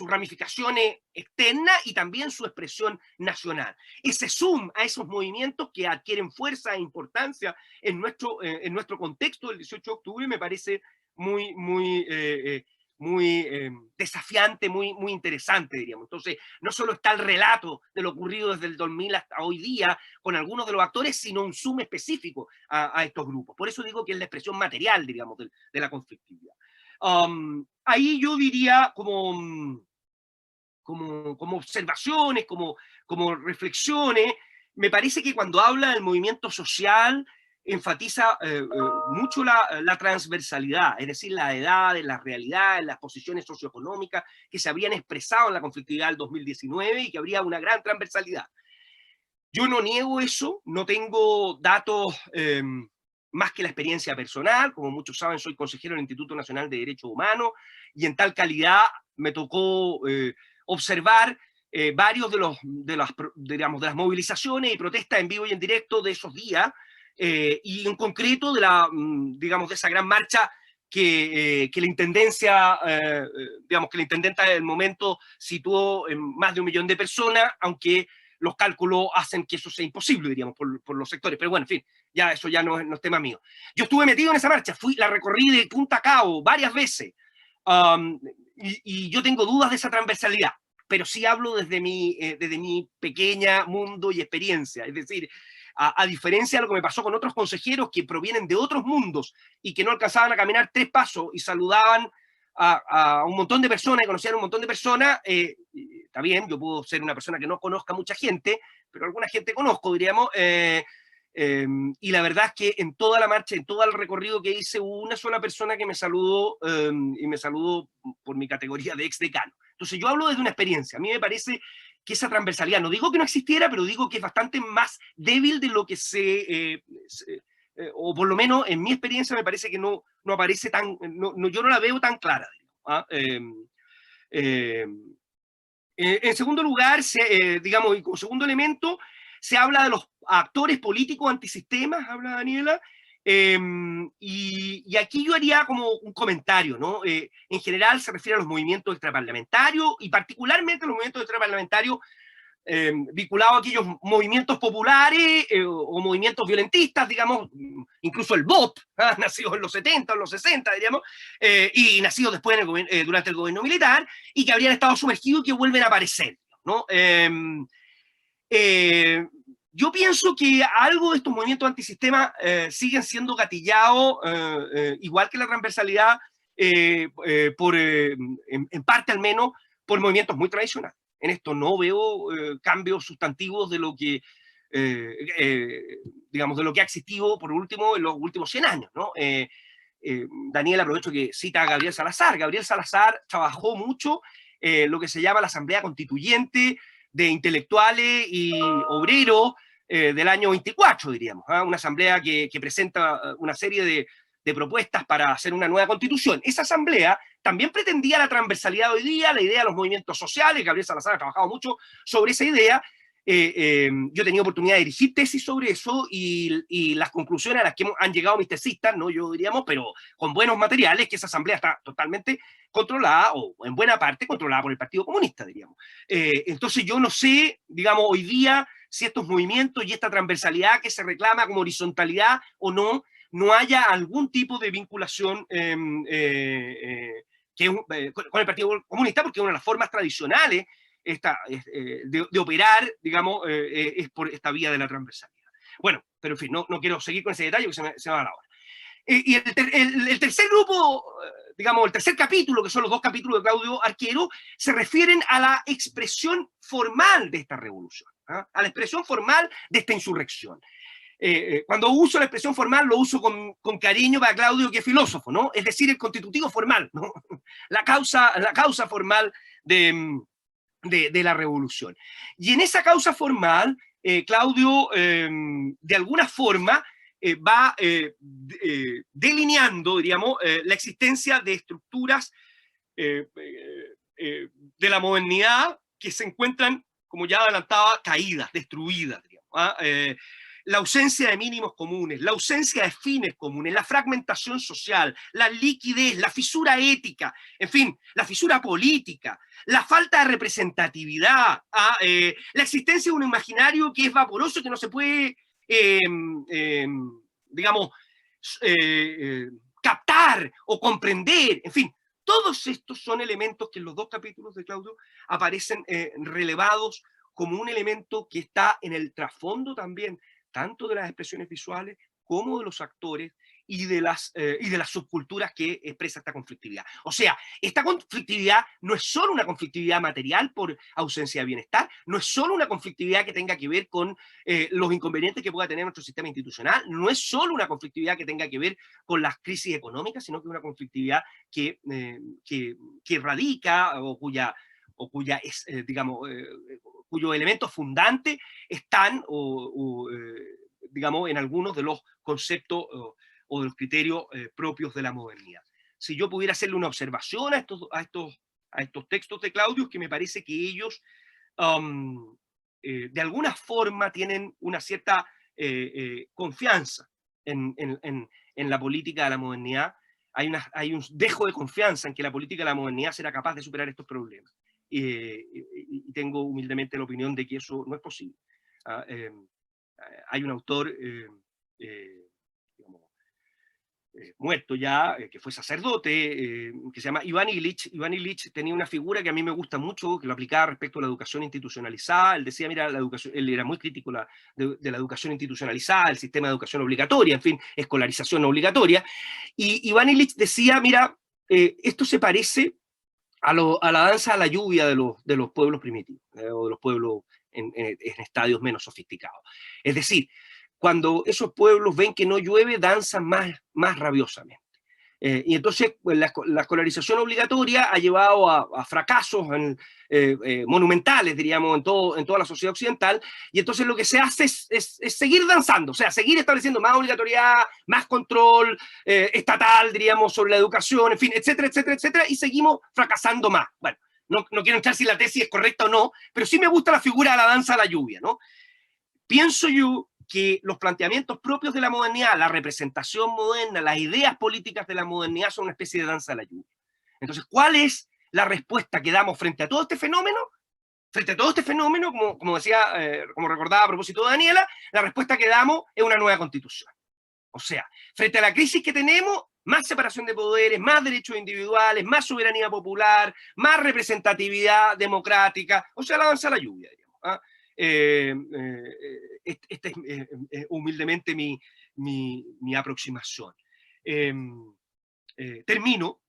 ramificaciones externas y también su expresión nacional. Ese zoom a esos movimientos que adquieren fuerza e importancia en nuestro contexto del 18 de octubre me parece muy desafiante, muy interesante, diríamos. Entonces, no solo está el relato de lo ocurrido desde el 2000 hasta hoy día con algunos de los actores, sino un zoom específico a estos grupos. Por eso digo que es la expresión material, digamos, de la conflictividad. Ahí yo diría como observaciones, como reflexiones, me parece que cuando habla del movimiento social enfatiza mucho la transversalidad, es decir, las edades, las realidades, las posiciones socioeconómicas que se habrían expresado en la conflictividad del 2019 y que habría una gran transversalidad. Yo no niego eso, no tengo datos más que la experiencia personal. Como muchos saben, soy consejero del Instituto Nacional de Derechos Humanos y en tal calidad me tocó observar varios de las movilizaciones y protestas en vivo y en directo de esos días, y en concreto de esa gran marcha que la intendencia, que la intendenta del momento situó en más de 1 millón de personas, aunque los cálculos hacen que eso sea imposible, diríamos, por los sectores. Pero bueno, en fin, ya eso ya no es tema mío. Yo estuve metido en esa marcha, la recorrí de punta a cabo varias veces, y yo tengo dudas de esa transversalidad, pero sí hablo desde mi pequeña mundo y experiencia. Es decir, a diferencia de lo que me pasó con otros consejeros que provienen de otros mundos y que no alcanzaban a caminar 3 pasos y saludaban a un montón de personas y conocían a un montón de personas, está bien, yo puedo ser una persona que no conozca mucha gente, pero alguna gente conozco, diríamos, y la verdad es que en toda la marcha, en todo el recorrido que hice, hubo una sola persona que me saludó, y me saludó por mi categoría de ex decano. Entonces yo hablo desde una experiencia. A mí me parece que esa transversalidad, no digo que no existiera, pero digo que es bastante más débil de lo que o por lo menos en mi experiencia me parece que no aparece yo no la veo tan clara. En segundo lugar, digamos, y como segundo elemento, se habla de los actores políticos antisistemas, habla Daniela, y aquí yo haría como un comentario, ¿no? En general se refiere a los movimientos extraparlamentarios y particularmente los movimientos extraparlamentarios vinculados a aquellos movimientos populares o movimientos violentistas, digamos, incluso el BOP, nacido en los 70 o en los 60, diríamos, y nacido después durante el gobierno militar, y que habrían estado sumergidos y que vuelven a aparecer, ¿no? Yo pienso que algo de estos movimientos antisistema siguen siendo gatillados, igual que la transversalidad, en parte al menos, por movimientos muy tradicionales. En esto no veo cambios sustantivos de lo que, digamos, de lo que ha existido, por último, en los últimos 100 años, ¿no? Daniel, aprovecho que cita a Gabriel Salazar. Gabriel Salazar trabajó mucho lo que se llama la Asamblea Constituyente de Intelectuales y Obreros del año 24, diríamos, una asamblea que presenta una serie de propuestas para hacer una nueva constitución. Esa asamblea también pretendía la transversalidad de hoy día, la idea de los movimientos sociales. Gabriel Salazar ha trabajado mucho sobre esa idea, Yo he tenido oportunidad de dirigir tesis sobre eso y las conclusiones a las que han llegado mis tesistas, no yo diríamos, pero con buenos materiales, que esa asamblea está totalmente controlada, o en buena parte controlada por el Partido Comunista, diríamos. Entonces yo no sé, digamos, hoy día, si estos movimientos y esta transversalidad que se reclama como horizontalidad o no, no haya algún tipo de vinculación con el Partido Comunista, porque es una de las formas tradicionales de operar, digamos, es por esta vía de la transversalidad. Bueno, pero en fin, no quiero seguir con ese detalle porque se me va la hora. Y el tercer grupo, digamos, el tercer capítulo, que son los 2 capítulos de Claudio Arquero, se refieren a la expresión formal de esta revolución, ¿ah? A la expresión formal de esta insurrección. Cuando uso la expresión formal, lo uso con cariño para Claudio, que es filósofo, ¿no? Es decir, el constitutivo formal, ¿no? La causa formal de la revolución. Y en esa causa formal, Claudio, de alguna forma, va delineando, diríamos, la existencia de estructuras de la modernidad que se encuentran, como ya adelantaba, caídas, destruidas, digamos, ¿ah? La ausencia de mínimos comunes, la ausencia de fines comunes, la fragmentación social, la liquidez, la fisura ética, en fin, la fisura política, la falta de representatividad, la existencia de un imaginario que es vaporoso y que no se puede, digamos, captar o comprender, en fin. Todos estos son elementos que en los 2 capítulos de Claudio aparecen relevados como un elemento que está en el trasfondo también, tanto de las expresiones visuales como de los actores y de las subculturas que expresa esta conflictividad. O sea, esta conflictividad no es solo una conflictividad material por ausencia de bienestar, no es solo una conflictividad que tenga que ver con los inconvenientes que pueda tener nuestro sistema institucional, no es solo una conflictividad que tenga que ver con las crisis económicas, sino que es una conflictividad que radica o cuya digamos, cuyos elementos fundantes están digamos, en algunos de los conceptos o de los criterios propios de la modernidad. Si yo pudiera hacerle una observación a estos textos de Claudio, que me parece que ellos de alguna forma tienen una cierta confianza en la política de la modernidad. Hay un dejo de confianza en que la política de la modernidad será capaz de superar estos problemas. Y tengo humildemente la opinión de que eso no es posible. Hay un autor digamos, muerto ya, que fue sacerdote, que se llama Iván Illich. Iván Illich tenía una figura que a mí me gusta mucho, que lo aplicaba respecto a la educación institucionalizada. Él decía, mira, él era muy crítico de la educación institucionalizada, el sistema de educación obligatoria, en fin, escolarización obligatoria. Y Iván Illich decía, mira, esto se parece a la danza a la lluvia de los pueblos primitivos, o de los pueblos en estadios menos sofisticados. Es decir, cuando esos pueblos ven que no llueve, danzan más rabiosamente. Y entonces pues, la escolarización obligatoria ha llevado a fracasos monumentales, diríamos, en toda la sociedad occidental, y entonces lo que se hace es seguir danzando, o sea, seguir estableciendo más obligatoriedad, más control estatal, diríamos, sobre la educación, en fin, etcétera, etcétera, etcétera, y seguimos fracasando más. Bueno, no quiero entrar si la tesis es correcta o no, pero sí me gusta la figura de la danza a la lluvia, ¿no? Pienso yo que los planteamientos propios de la modernidad, la representación moderna, las ideas políticas de la modernidad son una especie de danza a la lluvia. Entonces, ¿cuál es la respuesta que damos frente a todo este fenómeno? Frente a todo este fenómeno, como decía, como recordaba a propósito de Daniela, la respuesta que damos es una nueva constitución. O sea, frente a la crisis que tenemos, más separación de poderes, más derechos individuales, más soberanía popular, más representatividad democrática, o sea, la danza a la lluvia, digamos, ¿ah? Esta es humildemente mi aproximación. Termino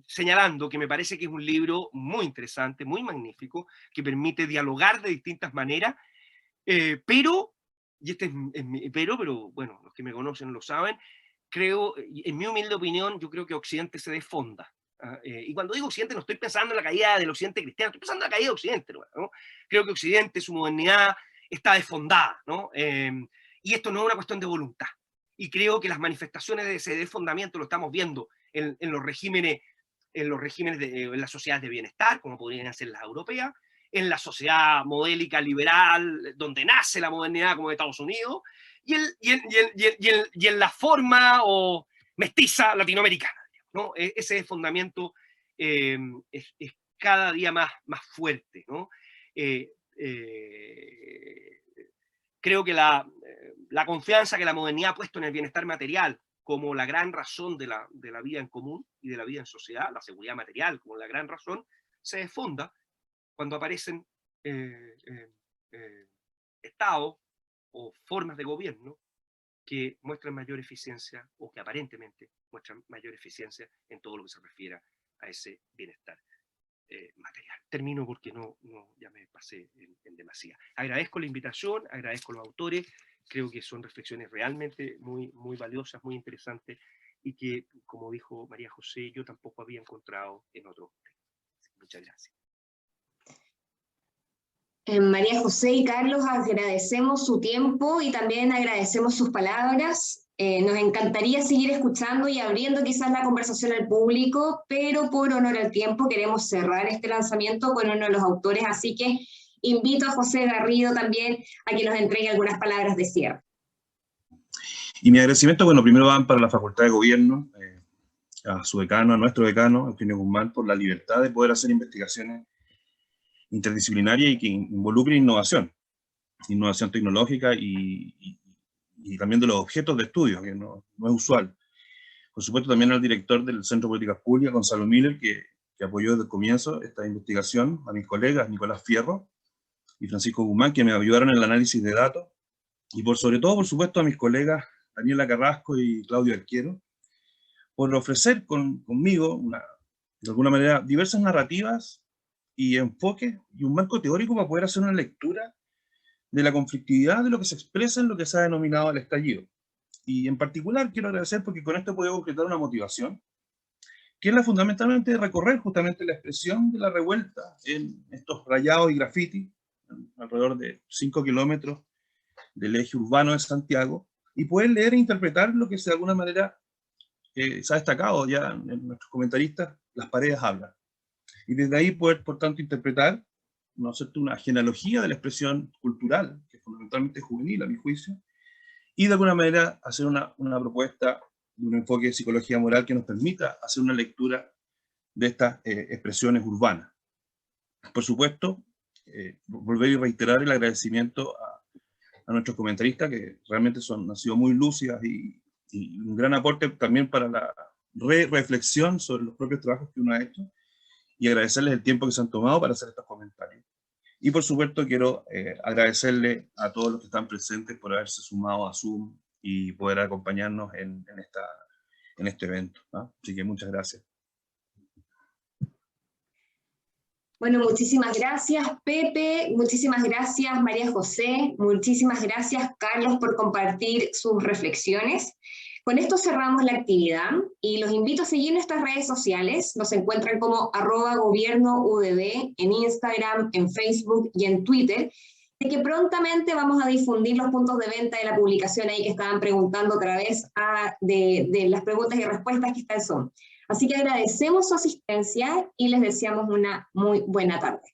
señalando que me parece que es un libro muy interesante, muy magnífico, que permite dialogar de distintas maneras, pero, y este es mi pero bueno, los que me conocen lo saben, creo, en mi humilde opinión, yo creo que Occidente se desfonda. Y cuando digo Occidente no estoy pensando en la caída del Occidente cristiano, estoy pensando en la caída de Occidente, ¿no? Creo que Occidente, su modernidad, está desfondada, ¿no? Y esto no es una cuestión de voluntad. Y creo que las manifestaciones de ese desfondamiento lo estamos viendo en los regímenes, en las sociedades de bienestar, como podrían ser las europeas, en la sociedad modélica liberal, donde nace la modernidad como en Estados Unidos, y en la forma o mestiza latinoamericana, ¿no? Ese fundamento es cada día más fuerte, ¿no? Creo que la confianza que la modernidad ha puesto en el bienestar material como la gran razón de la vida en común y de la vida en sociedad, la seguridad material como la gran razón, se desfonda cuando aparecen estados o formas de gobierno que muestran mayor eficiencia o que aparentemente muestran mayor eficiencia en todo lo que se refiere a ese bienestar material. Termino porque ya me pasé en demasía. Agradezco la invitación, agradezco a los autores, creo que son reflexiones realmente muy, muy valiosas, muy interesantes, y que, como dijo María José, yo tampoco había encontrado en otros textos. Muchas gracias. María José y Carlos, agradecemos su tiempo y también agradecemos sus palabras. Nos encantaría seguir escuchando y abriendo quizás la conversación al público, pero por honor al tiempo queremos cerrar este lanzamiento con uno de los autores, así que invito a José Garrido también a que nos entregue algunas palabras de cierre. Y mi agradecimiento, bueno, primero van para la Facultad de Gobierno, a su decano, a nuestro decano, Eugenio Guzmán, por la libertad de poder hacer investigaciones interdisciplinarias y que involucren innovación tecnológica y también de los objetos de estudio, que no es usual. Por supuesto, también al director del Centro de Políticas Públicas, Gonzalo Miller, que apoyó desde el comienzo esta investigación, a mis colegas Nicolás Fierro y Francisco Guzmán, que me ayudaron en el análisis de datos, y sobre todo, por supuesto, a mis colegas Daniela Carrasco y Claudio Arquero, por ofrecer conmigo, de alguna manera, diversas narrativas y enfoques y un marco teórico para poder hacer una lectura de la conflictividad de lo que se expresa en lo que se ha denominado el estallido. Y en particular quiero agradecer porque con esto he podido concretar una motivación, que es la fundamentalmente de recorrer justamente la expresión de la revuelta en estos rayados y grafitis, alrededor de 5 kilómetros del eje urbano de Santiago, y poder leer e interpretar lo que de alguna manera se ha destacado ya en nuestros comentaristas, las paredes hablan. Y desde ahí poder, por tanto, interpretar, ¿no es cierto?, una genealogía de la expresión cultural, que es fundamentalmente juvenil, a mi juicio, y de alguna manera hacer una propuesta de un enfoque de psicología moral que nos permita hacer una lectura de estas expresiones urbanas. Por supuesto, volver y reiterar el agradecimiento a nuestros comentaristas, que realmente han sido muy lúcidas y un gran aporte también para la reflexión sobre los propios trabajos que uno ha hecho, y agradecerles el tiempo que se han tomado para hacer estos comentarios. Y por supuesto quiero agradecerle a todos los que están presentes por haberse sumado a Zoom y poder acompañarnos en este evento, ¿no? Así que muchas gracias. Bueno, muchísimas gracias Pepe, muchísimas gracias María José, muchísimas gracias Carlos por compartir sus reflexiones. Con esto cerramos la actividad y los invito a seguir nuestras redes sociales. Nos encuentran como @gobiernoudb en Instagram, en Facebook y en Twitter, de que prontamente vamos a difundir los puntos de venta de la publicación ahí que estaban preguntando a través de las preguntas y respuestas que está en Zoom. Así que agradecemos su asistencia y les deseamos una muy buena tarde.